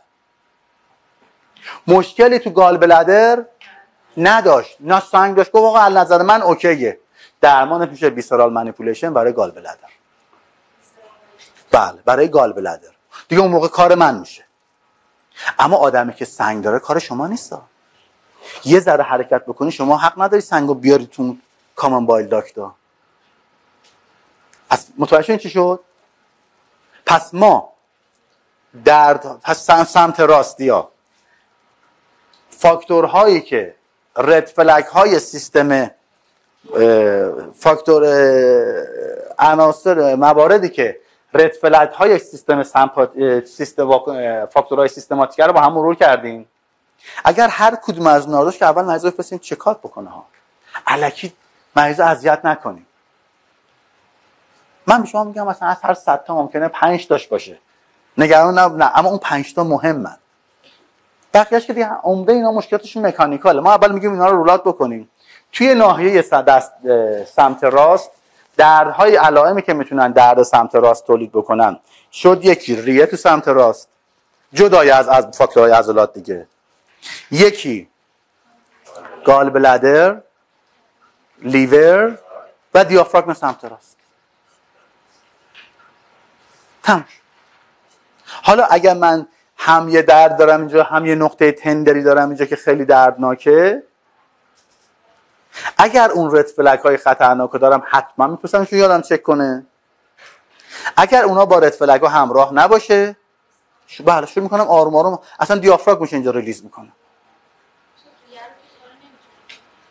مشکلی تو گال بلدر نداشت، نه سنگ داشت، گفت آقا از نظر من اوکیه، درمانش میشه بیسرال مانیپولیشن برای گال بلدر. بله برای گال بلدر دیگه اون موقع کار من میشه. اما آدمی که سنگ داره کار شما نیست. یه ذره حرکت بکنی شما حق نداری سنگو بیاری تو کامن بایل داکتا. متوجه این چی شد؟ پس ما سمت راستی ها فاکتورهایی که رد فلگ های سیستم، فاکتور عناصر مواردی که رد فلگ های سیستم فاکتورهای سیستماتیک رو با هم مرور کردیم. اگر هر کدوم از اونا داشت که اول مریض رو بفرستیم چکات بکنه ها، الکی مریض اذیت نکنیم. من به شما میگم مثلا از هر 100 تا ممکنه 5 تاش باشه، نگران نه، اما اون 5 تا مهمن. بقیه‌اش که دیگه عمده اینا مشکلاتشون مکانیکاله. ما اول میگیم اینا رو رولات بکنیم. توی ناحیه سمت راست دردهای علائمی که میتونن درد سمت راست تولید بکنن شد یکی ریه تو سمت راست جدای از فاکتورهای عضلات دیگه، یکی گال بلادر، لیور و دیافراگم سمت راست. تمام. حالا اگر من هم یه درد دارم اینجا هم یه نقطه تندری دارم اینجا که خیلی دردناکه، اگر اون رد فلگ های خطرناک دارم حتما میپرسم شو یادم چک کنه. اگر اونا با رد فلگ ها همراه نباشه بله شروع میکنم آروم آروم اصلا دیافراگمش اینجا ریلیز میکنم.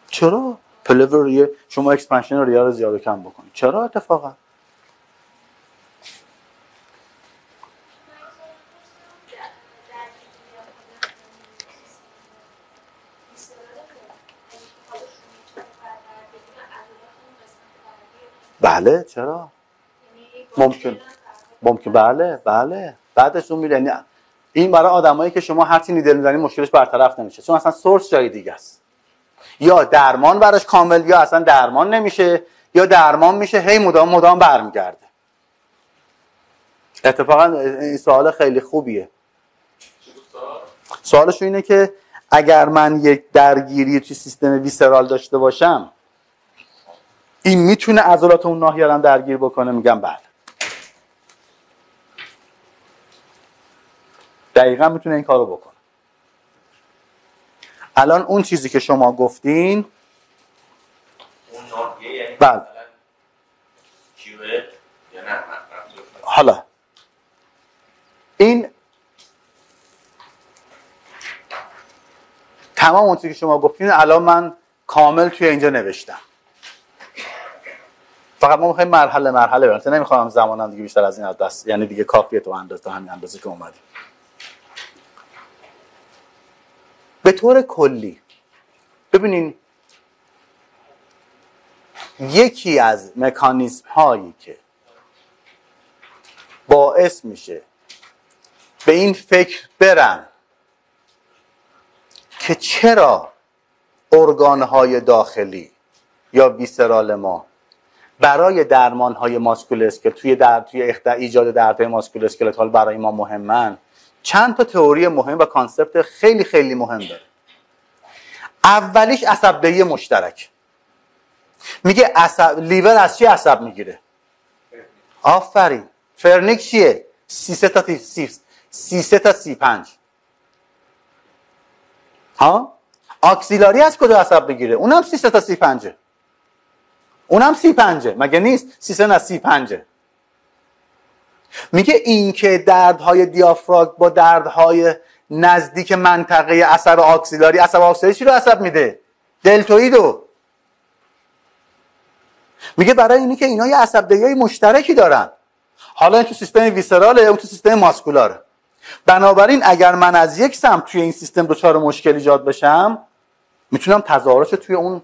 چرا؟ پلور ریه شما اکسپنشن ریه رو زیاد و کم بکنید. چرا اتفاقا؟ بله چرا؟ ممکن بله بعدش اون میره. یعنی این برای آدمایی که شما هر چی نیدل میزنید مشکلش برطرف نمیشه، چون اصلا سورس جای دیگه است. یا درمان براش کامل یا اصلا درمان نمیشه، یا درمان میشه هی مدام برمیگرده. اتفاقا این سوال خیلی خوبیه. سوالش اینه که اگر من یک درگیری توی سیستم ویسرال داشته باشم این میتونه عضلات اون ناحیه رو درگیر بکنه؟ میگم بله. دقیقا میتونه این کارو بکنه. الان اون چیزی که شما گفتین اون ناحیه یعنی بله. کیوه یا نه؟ حالا این تمام اون چیزی که شما گفتین الان من کامل توی اینجا نوشتم. فقط ما میخوایم مرحله بریم. نمیخوام زمانم دیگه بیشتر از این از دست، یعنی دیگه کافیه تو اندازه همین اندازه که اومدیم. به طور کلی ببینین یکی از مکانیزم هایی که باعث میشه به این فکر برن که چرا ارگانهای داخلی یا ویسرال ما برای درمان های ماسکول توی ایجاد دردهای ماسکول اسکلتال برای ما مهمن، چند تا تئوری مهم و کانسپت خیلی خیلی مهم داره. اولیش عصبدهی مشترک. میگه لیور از چی عصب میگیره؟ آفرین. فرنیک چیه؟ C3 تا C5. ها؟ آکسیلاری از کجا عصب بگیره؟ اونم C3 تا C5. اونم C5 مگه نیست؟ C3 از C5. میگه این که دردهای دیافراگم با دردهای نزدیک منطقه عصب آکسیلاری چی رو عصب میده؟ دلتوئیدو. میگه برای اینی که اینا یه عصبدهیای مشترکی دارن. حالا این تو سیستم ویسراله، اون تو سیستم ماسکولاره. بنابراین اگر من از یک سمت توی این سیستم دچار مشکل ایجاد بشم، میتونم تظاهرش توی اون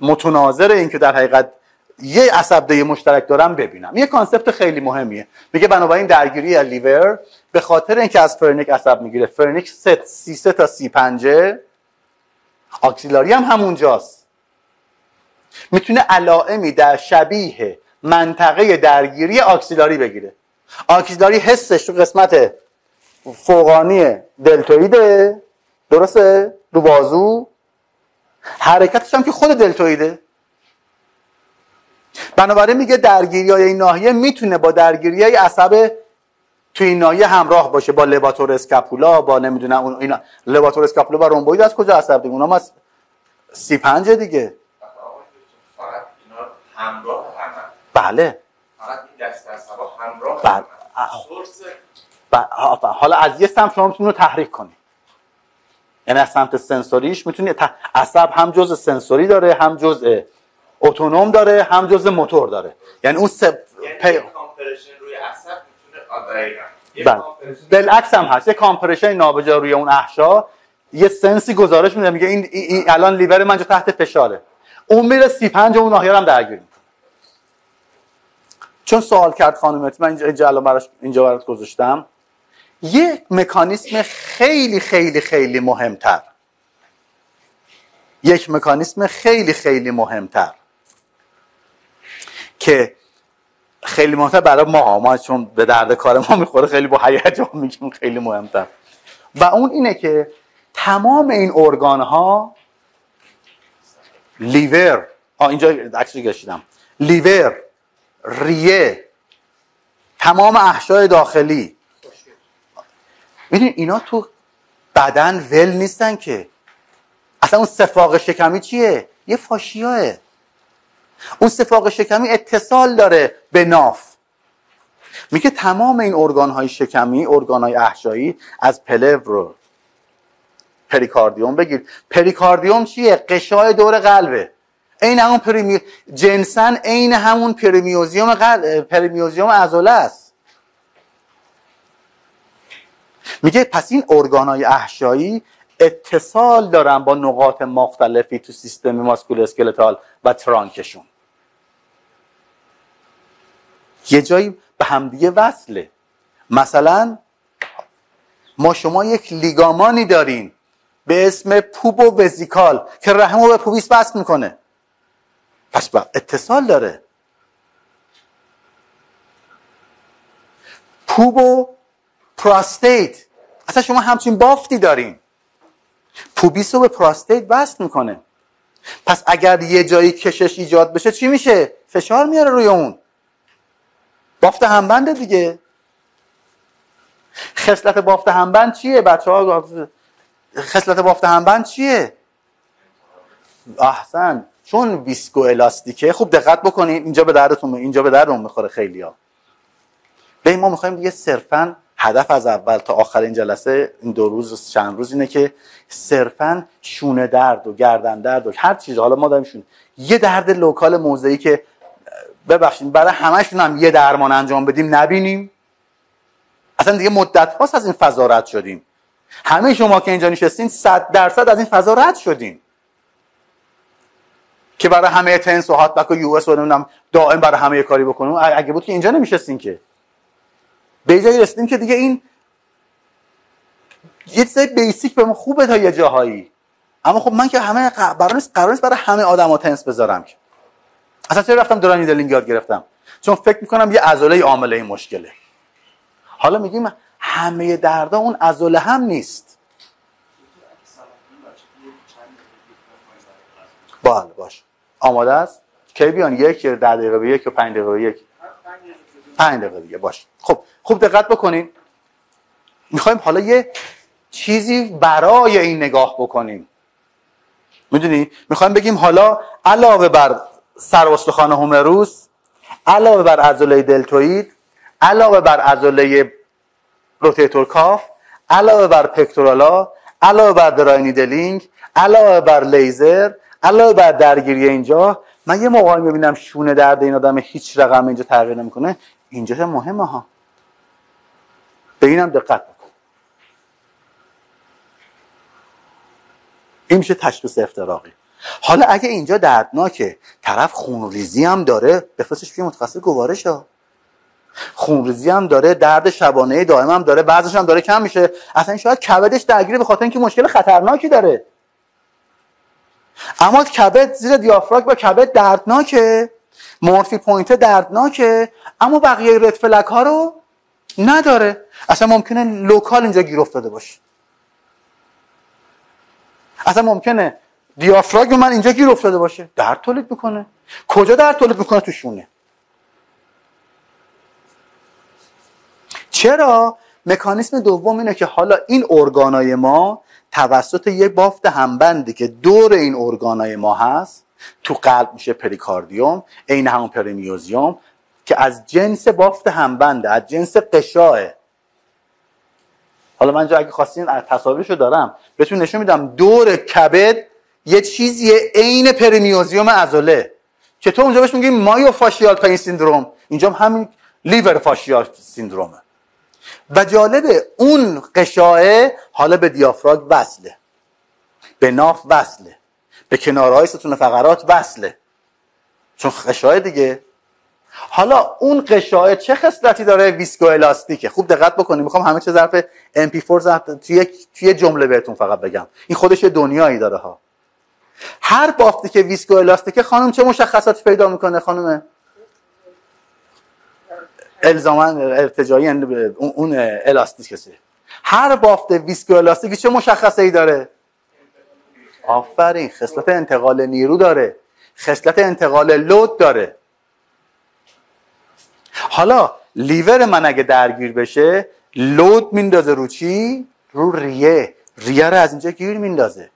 متناظر این که در حقیقت یه عصبدهی مشترک دارم ببینم. یه کانسپت خیلی مهمیه. میگه بنابراین درگیری لیور به خاطر اینکه از فرنیک عصب میگیره، فرنیک C3 تا C5، آکسیلاری هم همونجاست، میتونه علائمی در شبیه منطقه درگیری آکسیلاری بگیره. آکسیلاری حسش تو قسمت فوقانی دلتوئیده، درسته؟ رو بازو. حرکتش هم که خود دلتوئیده. بنابراین میگه درگیری‌های این ناحیه میتونه با درگیری‌های عصب توی این ناحیه همراه باشه، با لباتور اسکاپولا، با نمیدونم اون اینا. لباتور اسکاپولا و رومبوید از کجا عصب دیگه؟ اونام از C5 دیگه. فقط اینا همراه هم. بله. فقط این دست عصبا همراه. بله. حالا از یه سمت شما میتونید تحریک کنید. یعنی از سمت سنسوریش میتونید عصب هم جزء سنسوری داره، هم جزء اتونوم داره، هم جزء موتور داره. یعنی اون کامپرشن روی عصب میتونه بالعکس هم هست. یه کامپرشن نابجا روی اون احشا یه سنسی گزارش میده، میگه این الان لیور من تحت فشاره. اون میره C5 اون ناحیه هم درگیر میکنه. چون سوال کرد خانومت، من اینجا برات گذاشتم. یک مکانیسم خیلی خیلی خیلی مهمتر، که خیلی مهمتر برای ما چون به درد کار ما میخوره، خیلی با هیجان میگیم خیلی مهمتر، و اون اینه که تمام این ارگان ها، لیور، اینجا عکسش کشیدم، لیور، ریه، تمام احشای داخلی، ببین اینا تو بدن ول نیستن که. اصلا اون سفاق شکمی چیه؟ یه فاشیاه. اون سفاق شکمی اتصال داره به ناف. میگه تمام این ارگان‌های شکمی، ارگان‌های احشایی، از پلو رو پریکاردیوم بگیر. پریکاردیوم چیه؟ قشای دور قلبه. این همون جنسن عین همون پریمیوزیوم پریمیوزیوم عضله است. میگه پس این ارگان‌های احشایی اتصال دارن با نقاط مختلفی تو سیستم ماسکول اسکلتال و ترانکشون. یه جایی به همدیگه وصله. مثلا شما یک لیگامانی دارین به اسم پوبو وزیکال که رحمو به پوبیس وصل میکنه، پس با اتصال داره. پوبو پراستیت، اصلا شما همچین بافتی دارین، پوبیس رو به پراستیت وصل میکنه. پس اگر یه جایی کشش ایجاد بشه چی میشه؟ فشار میاره روی اون. بافت همبند دیگه. خصلت بافت همبند چیه بچه‌ها؟ خصلت بافت همبند چیه؟ احسن، چون ویسکو الاستیکه. خوب دقت بکنید، اینجا به دردتون میخوره خیلیا. به ما میخوایم دیگه صرفاً هدف از اول تا آخر این جلسه، این 2 روز چند روز، اینه که صرفاً شونه درد و گردن درد و هر چیز، حالا ما داریم یه درد لوکال موضعی که ببخشید برای همشون هم یه درمان انجام بدیم نبینیم. اصلا دیگه مدت هاست از این فضا رد شدیم. همه شما که اینجا نشستین 100% از این فضا رد شدین که برای همه تنس و هات بک و یو اس و نمیدونم دائم برای همه کاری بکنیم. اگه بود که اینجا نمیشستین که. به جایی رسیدیم که دیگه این یه چیز بیسیک به ما خوبه تا یه جاهایی، اما خب من که همه قرار نیست برای همه آدما تنس بذارم که. اصلا چرا رفتم دوران نیدلینگ یاد گرفتم؟ چون فکر میکنم یه عضله عامل این مشکله. حالا میگیم همه دردا اون عضله هم نیست. بله باش. آماده است؟ کی بیان؟ 1 10 دقیقه به 1 و 5 دقیقه به 1. 5 دقیقه دیگه باش. خب خوب دقت بکنین. میخوایم حالا یه چیزی برای این نگاه بکنیم. میدونی؟ میخوایم بگیم حالا علاوه بر سراستخوان هومروس، علاوه بر عضله دلتوئید، علاوه بر عضله روتیتور کاف، علاوه بر پکتورالا، علاوه بر درای نیدلینگ، علاوه بر لیزر، علاوه بر درگیری اینجا، من یه موقعی میبینم شونه درد این آدم هیچ رقم اینجا تغییر نمیکنه. اینجا مهمه ها. به اینم دقت بکن. این میشه تشخیص افتراقی. حالا اگه اینجا دردناکه، طرف خونریزی هم داره، بفرستش پیش متخصص گوارش ها. خونریزی هم داره، درد شبانه دائم هم داره، بعضش هم داره کم میشه، اصلا شاید کبدش درگیره به خاطر اینکه مشکل خطرناکی داره. اما کبد زیر دیافراگم و کبد دردناکه، مورفی پوینت دردناکه، اما بقیه رد فلک ها رو نداره. اصلا ممکنه لوکال اینجا گیر افتاده باشه. اصلا ممکنه دیافراگم من اینجا گیر افتاده باشه، درد تولید میکنه. کجا درد تولید میکنه؟ تو شونه. چرا؟ مکانیسم دوم اینه که حالا این ارگانای ما توسط یک بافت همبندی که دور این ارگانای ما هست، تو قلب میشه پریکاردیوم، عین همون پریمیوزیوم که از جنس بافت همبنده، از جنس قشاه. حالا من اگه خواستین تصاویرشو دارم بهتون نشون میدم. دور کبد یه چیزیه عین پریمیوزیوم عضله که تو اونجا بهش میگی مایوفاشیال پین سیندروم، اینجا همین لیور فاشیال سیندرومه. و جالبه اون قشاه حالا به دیافراگم وصله، به ناف وصله، به کنارهای ستون فقرات وصله، چون قشاه دیگه. حالا اون قشاه چه خصلتی داره؟ ویسکو الاستیکه. خوب دقت بکنید، میخوام همه چه ظرف MP4 توی جمله بهتون فقط بگم. این خودش دنیایی داره ها. هر بافتی که ویسکو الاستیکه خانم چه مشخصاتی پیدا میکنه خانم؟ الزاما ارتجاعی اون الاستیکه. هر بافت ویسکو الاستیکی چه مشخصه‌ای داره؟ آفرین، خصلت انتقال نیرو داره، خصلت انتقال لود داره. حالا لیور من اگه درگیر بشه لود میندازه رو چی؟ رو ریه. ریه رو از اینجا گیر میندازه.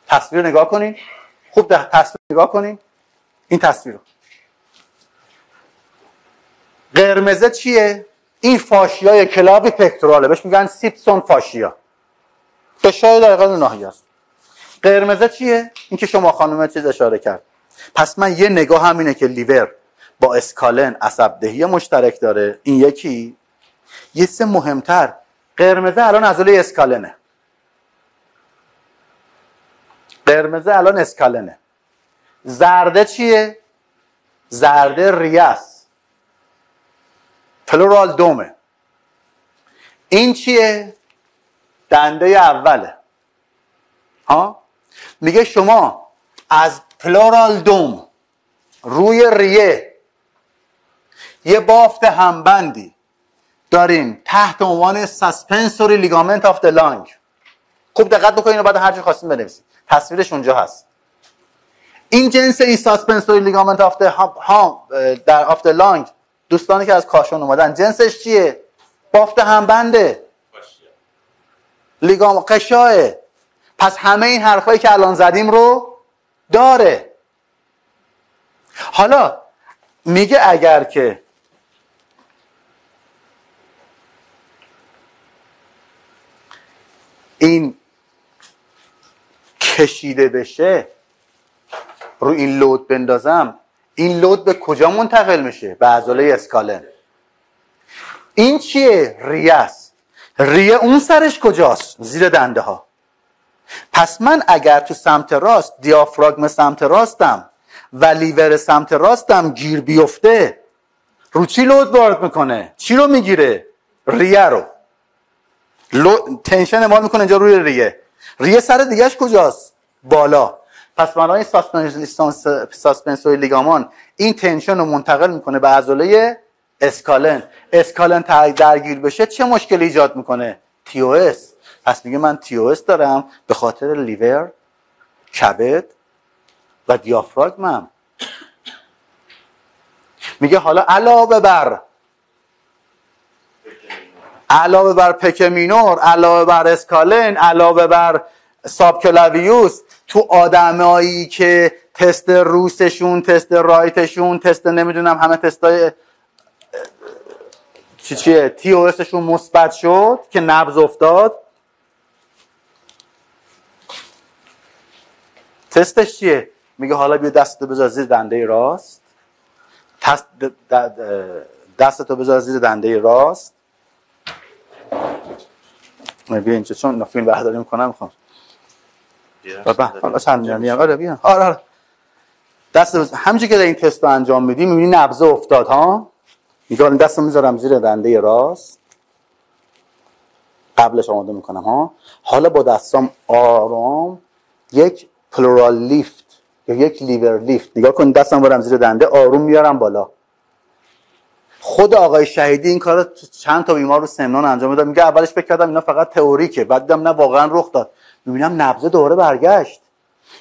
تصویر رو نگاه کنین. خوب تصویر نگاه کنین. این تصویر رو. قرمزه چیه؟ این فاشیای کلابی پکتراله، بهش میگن سیپسون فاشیا. قشای در قلب ناحیه است. قرمزه چیه؟ این که شما خانم چیز اشاره کرد. پس من یه نگاه همینه که لیور با اسکالن عصب دهی مشترک داره. این یکی. یه سه مهمتر، قرمزه الان عضله اسکالنه. قرمزه الان اسکالنه. زرده چیه؟ زرده ریاس، پلورال دومه. این چیه؟ دنده اوله. ها؟ میگه شما از پلورال دوم روی ریه یه بافت همبندی دارین تحت عنوان ساسپنسوری لیگامنت آف د لانگ. خوب دقت بکنین و بعد هر چی خواستین بنویسید. تصویرش اونجا هست. این جنس این ساسپنسوری لیگامنت آف د لانگ، دوستانی که از کاشان اومدن، جنسش چیه؟ بافت همبنده، لیگام قشاه. پس همه این حرفایی که الان زدیم رو داره. حالا میگه اگر که این کشیده بشه، رو این لود بندازم، این لود به کجا منتقل میشه؟ به عضله اسکالن. این چیه؟ ریه است. ریه اون سرش کجاست؟ زیر دنده ها. پس من اگر تو سمت راست، دیافراگم سمت راستم و لیور سمت راستم گیر بیفته، رو چی لود وارد میکنه؟ چی رو میگیره؟ ریه رو. تنشن اعمال میکنه اینجا روی ریه. ریه سر دیگهش کجاست؟ بالا. پس بنابراین ساسپنسوری لیگامان این تنشن رو منتقل میکنه به عضله اسکالن. اسکالن درگیر بشه چه مشکلی ایجاد میکنه؟ تی او اس. پس میگه من تی او اس دارم به خاطر لیور، کبد و دیافراگمم. میگه حالا علاوه بر پک مینور، علاوه بر اسکالن، علاوه بر سابکلاویوس، تو آدمایی که تست روسشون، تست رایتشون، تست نمیدونم همه تستای چیه تی او اسشون مثبت شد که نبض افتاد، تستش چیه؟ میگه حالا بیا دستتو بذار زیر دنده راست، دستتو بذار زیر دنده راست. بیا اینجا چون فیلم برداری میکنم میخوام آره بیا آره دست همینجوری که این تست رو انجام میدی میبینی نبض افتاد ها. میگه الان دستو میذارم زیر دنده راست، قبلش آماده میکنم ها. حالا با دستام آرام یک پلورال لیفت یا یک لیور لیفت، نگاه کن دستم برم زیر دنده آروم میارم بالا. خود آقای شهیدی این کارو چند تا بیمار رو سمنان انجام میداد. میگه اولش فکر کردم اینا فقط تئوریکه، بعد دیدم نه واقعا رخ داد. میبینم نبض دوره برگشت.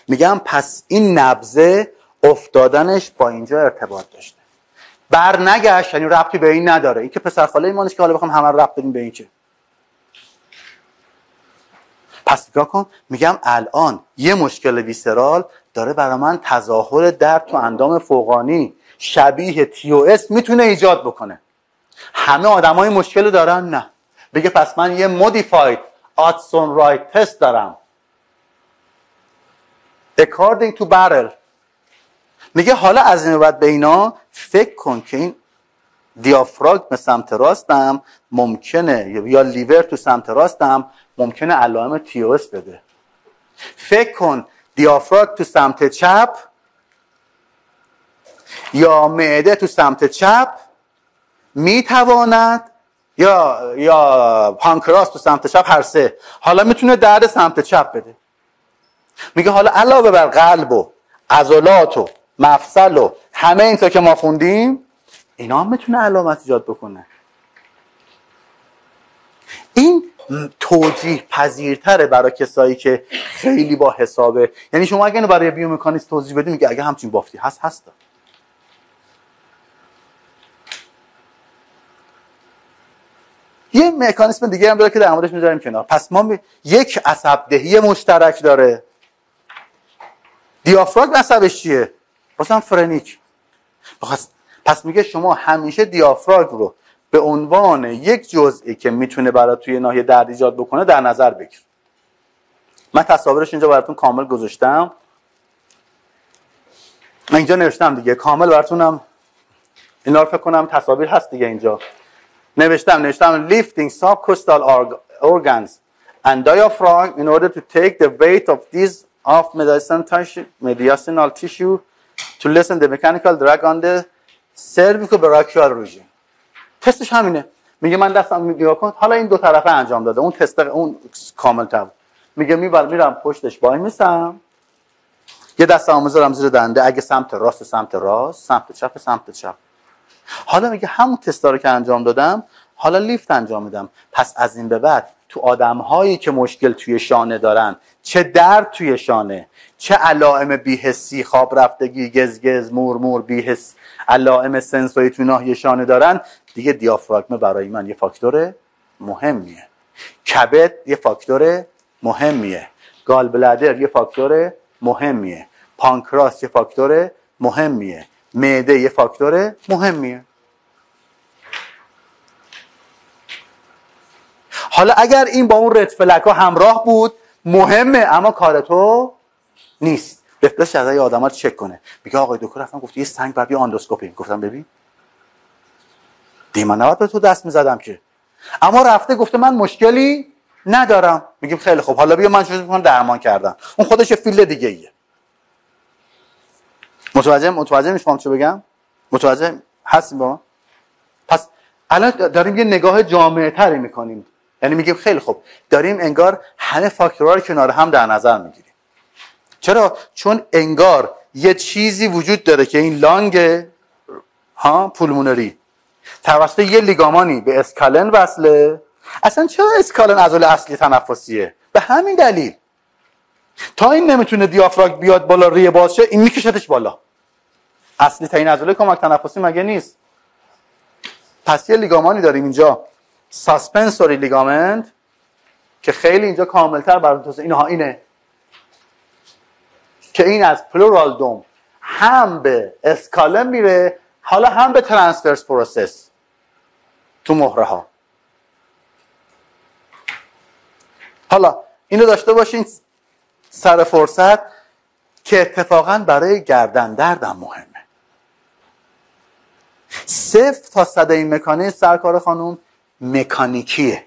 میگم پس این نبض افتادنش با اینجا ارتباط داشته. بر نگشت یعنی ربطی به این نداره. این که پسر خاله ایمانش که حالا بخوام همه ربط بدیم به این چه. پس نگاه کن میگم الان یه مشکل ویسرال داره برای من تظاهر درد تو اندام فوقانی شبیه تی او اس میتونه ایجاد بکنه. همه آدمای مشکل دارن؟ نه. بگه پس من یه مودیفاید آتسون رایت تست دارم according to barrel. میگه حالا از این بعد به اینا فکر کن که این دیافراگم سمت راستم ممکنه یا لیور تو سمت راستم ممکنه علائم تی او اس بده. فکر کن دیافراگم تو سمت چپ یا معده تو سمت چپ میتواند یا پانکراس تو سمت چپ، هر سه حالا میتونه درد سمت چپ بده. میگه حالا علاوه بر قلب و عضلات و مفصل و همه این تا که ما خوندیم اینا هم میتونه علامت ایجاد بکنه. این توجیه پذیرتره برای کسایی که خیلی با حسابه. یعنی شما اگه اینو برای بیومکانیست توضیح بدی میگه اگه همچین بافتی هست. یه مکانیسم دیگه هم داره که در موردش میذاریم کنار. پس ما یک عصب دهی مشترک داره. دیافراگم عصبش چیه؟ مثلا فرنیک. پس میگه شما همیشه دیافراگم رو به عنوان یک جزئی که میتونه برای توی ناحیه درد ایجاد بکنه در نظر بگیر. من تصاویرش اینجا براتون کامل گذاشتم. من اینجا نوشتم دیگه کامل براتونم اینا رو فکر کنم تصاویر هست دیگه اینجا. نوشتم lifting subcostal organs and diaphragm in order to take the weight of these off mediastinal tissue to lessen the mechanical drag on the cervicobrachial region. تستش همینه. میگه من دستم نگاه کن حالا این دو طرفه انجام داده. اون تست اون کامل تر. میگه میرم پشتش وای میسم. یه دستم میذارم زیر دنده اگه سمت راست، سمت چپ. حالا میگه همون تستا رو که انجام دادم حالا لیفت انجام میدم. پس از این به بعد تو آدم‌هایی که مشکل توی شانه دارن، چه درد توی شانه، چه علائم بی‌حسی، خواب رفتگی، گزگز، مورمور، بی‌حس، علائم سنسوری تو ناحیه شانه دارن، دیگه دیافراگم برای من یه فاکتور مهمیه. کبد یه فاکتور مهمیه. گال بلادر یه فاکتور مهمیه. پانکراس یه فاکتور مهمیه. معده یه فاکتور مهمیه. حالا اگر این با اون رد فلک ها همراه بود مهمه اما کار تو نیست. بفرست از این آدم ها چک کنه. میگه آقای دکتر رفتم گفت یه سنگ بر بیا آندوسکوپی. گفتم ببین دیگه من نباید به تو دست میزدم که، اما رفته گفته من مشکلی ندارم. میگیم خیلی خوب حالا بیا من شروع میکنم درمان کردن. اون خودش فیلد دیگه ایه. متوجه میشم چه بگم؟ متوجه هستیم با من؟ پس الان داریم یه نگاه جامعه تری میکنیم. یعنی میگیم خیلی خوب داریم انگار همه فاکتورها رو کنار هم در نظر میگیریم. چرا؟ چون انگار یه چیزی وجود داره که این لانگ پولمونری توسط یه لیگامانی به اسکالن وصله. اصلا چرا اسکالن عضله اصلی تنفسیه؟ به همین دلیل تا این نمیتونه دیافراگم بیاد بالا، ریه باز شه، این میکشتش بالا. اصلی ترین عضله کمک تنفسی مگه نیست؟ پس یه لیگامانی داریم اینجا، ساسپنسوری لیگامنت، که خیلی اینجا کاملتر براتون توضیح اینه که این از پلورال دوم هم به اسکالن میره، حالا هم به ترانسفرس پروسس تو مهره ها. حالا اینو داشته باشین سر فرصت که اتفاقا برای گردن دردم مهمه. 0 تا 100 این مکانیزم سرکار خانم مکانیکیه.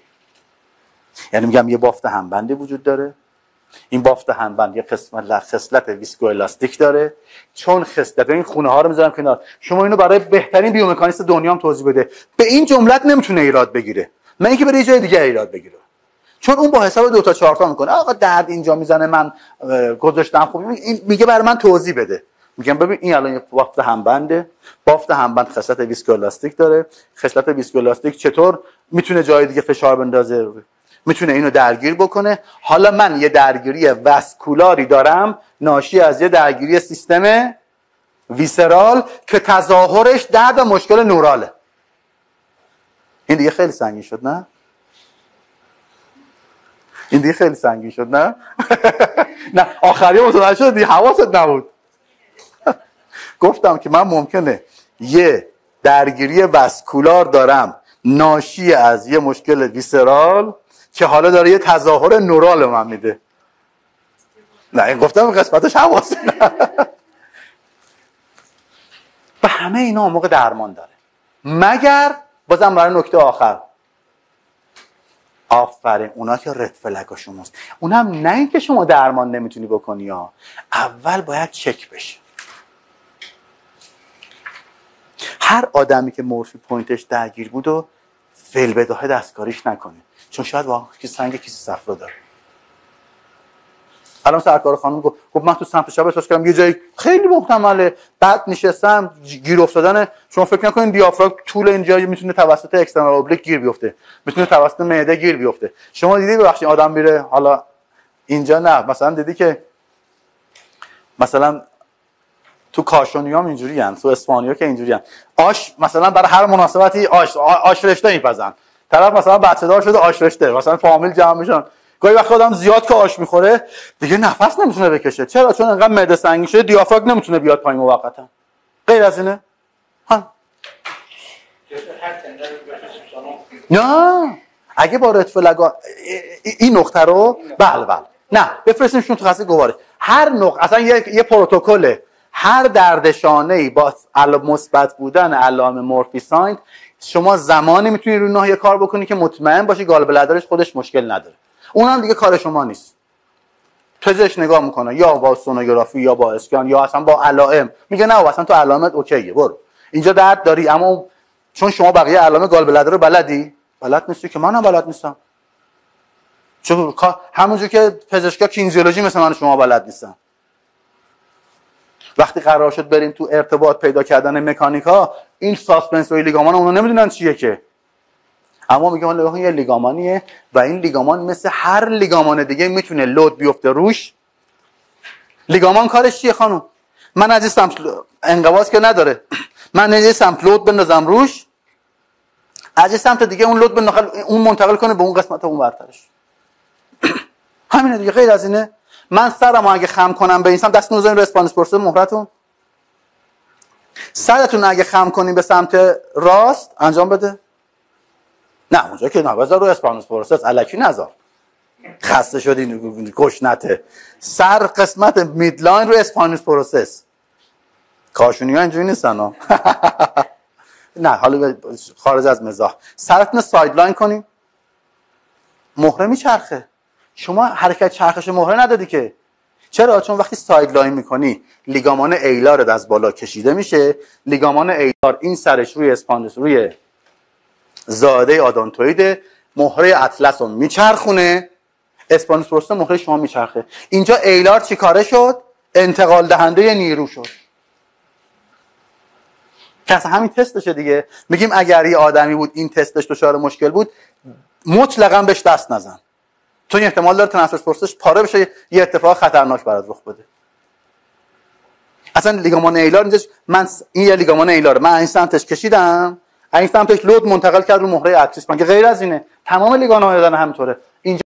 یعنی میگم یه بافت همبندی وجود داره، این بافت همبند یه خصلت ویسکو الاستیک داره، چون خصلت این خونه ها رو میذارم کنار، شما اینو برای بهترین بیومکانیست دنیا هم توضیح بده، به این جملت نمیتونه ایراد بگیره، من اینکه بره یه جای دیگه ایراد بگیره، چون اون با حساب 2 تا 4 تا میکنه. آقا درد اینجا میزنه، من گذاشتم خوب، میگه برای من توضیح بده. میگم ببین این الان یه بافت همبنده، بافت همبند خصلت ویسکو الاستیک داره، خصلت ویسکو الاستیک چطور میتونه جای دیگه فشار بندازه، میتونه اینو درگیر بکنه. حالا من یه درگیری واسکولاری دارم ناشی از یه درگیری سیستم ویسرال که تظاهرش درد و مشکل نوراله. این دیگه خیلی سنگین شد نه؟ این دیگه خیلی سنگین شد نه؟ نه آخری متوجه شد دیگه، حواست نبود. گفتم که من ممکنه یه درگیری واسکولار دارم ناشی از یه مشکل ویسرال که حالا داره یه تظاهر نورال من میده. نه این گفتم قسمتش حواست نه. و همه اینا موقع درمان داره، مگر بازم برای نکته آخر، آفرین اونا که رد فلگ شماست، اونم نه این که شما درمان نمیتونی بکنی ها، اول باید چک بشه. هر آدمی که مورفی پوینتش درگیر بود و فی‌البداهه دستکاریش نکنه، چون شاید واقعا سنگ کیسه صفرا داره. الان سرکار خانم گفت من تو سمت چپ احساس کردم یه جایی خیلی محتمله، بعد نشستم گیر افتادن. شما فکر نکنین دیافراگم طول اینجا میتونه توسط اکسترنال اوبلیک گیر بیفته، میتونه توسط معده گیر بیفته. شما دیدی ببخشید آدم میره حالا اینجا، نه مثلا دیدی که مثلا تو کاشونیام اینجوریان، تو اسپانیا که اینجوریان، آش مثلا برای هر مناسبتی آش رشته میپزن، طرف مثلا بچه دار شده آش رشته، مثلا فامیل جمع میشن، گاهی وقت آدم زیاد که آش میخوره دیگه نفس نمیتونه بکشه. چرا؟ چون انقدر معده سنگین شده دیافراگم نمیتونه بیاد پایین موقتا. غیر از اینه نه اگه با رد فلگ این نقطه رو بله نه بفرستیمشون تو خاصه گواره. هر نقطه اصلا یه پروتکله، هر دردشانه‌ای با مثبت بودن علائم مورفی ساین شما زمانی میتونی روی ناحیه کار بکنی که مطمئن باشی گال بلدرش خودش مشکل نداره. اونم دیگه کار شما نیست. پزشک نگاه میکنه یا با سونوگرافی یا با اسکان یا اصلا با علائم، میگه نه اصلا تو علائمت اوکیه، برو اینجا درد داری، اما چون شما بقیه علائم گال بلدر رو بلدی، بلد نیستی که منم بلد نیستم. چون همونجور که پزشکا کینزیولوژی مثل من شما بلد نیستن. وقتی قرار شد بریم تو ارتباط پیدا کردن مکانیکا، این ساسپنسوری لیگامان اونا نمیدونن چیه که، اما میگم من یه لیگامانیه و این لیگامان مثل هر لیگامان دیگه میتونه لود بیفته روش. لیگامان کارش چیه خانم؟ من از این سمت انقباض که نداره، من از این سمت لود بندازم روش، از این سمت دیگه اون لود اون منتقل کنه به اون قسمت اون برترش. همینه دیگه، غیر از اینه. من سرمو اگه خم کنم به این سمت، دست نوزین رو اسپانس پروسس مهرتون، سرتون اگه خم کنین به سمت راست انجام بده. نه اونجا که نه، بذار رو اسپانس پروسس الکی نذار، خسته شدین گشنته. سر قسمت میدلاین رو اسپانس پروسس. کاشونی‌ها اینجوری نیستن ها. نه حالا خارج از مزاح، سرتون ساید لاین کنین، مهره میچرخه. شما حرکت چرخش مهره ندادی که. چرا؟ چون وقتی ساید لاین میکنی لیگامان ایلار از بالا کشیده میشه، لیگامان ایلار این سرش روی اسپاندس روی زاده آدانتوید، مهره اطلس رو میچرخونه، اسپاندس پروسس مهره شما میچرخه. اینجا ایلار چی کاره شد؟ انتقال دهنده نیرو شد. که اصلا همین تستشه دیگه. میگیم اگر یه آدمی بود این تستش دچار مشکل بود، مطلقاً بهش دست نزن، چون احتمال داره تنفس پرسش پاره بشه، یه اتفاق خطرناک برات رخ بده. اصلا لیگامان ایلار اینجاش، من این یه لیگامان ایلاره، من این سمتش کشیدم، این سمتش لود منتقل کرد رو مهره اکسیس، مگه غیر از اینه؟ تمام لیگامان بدن همینطوره. اینجا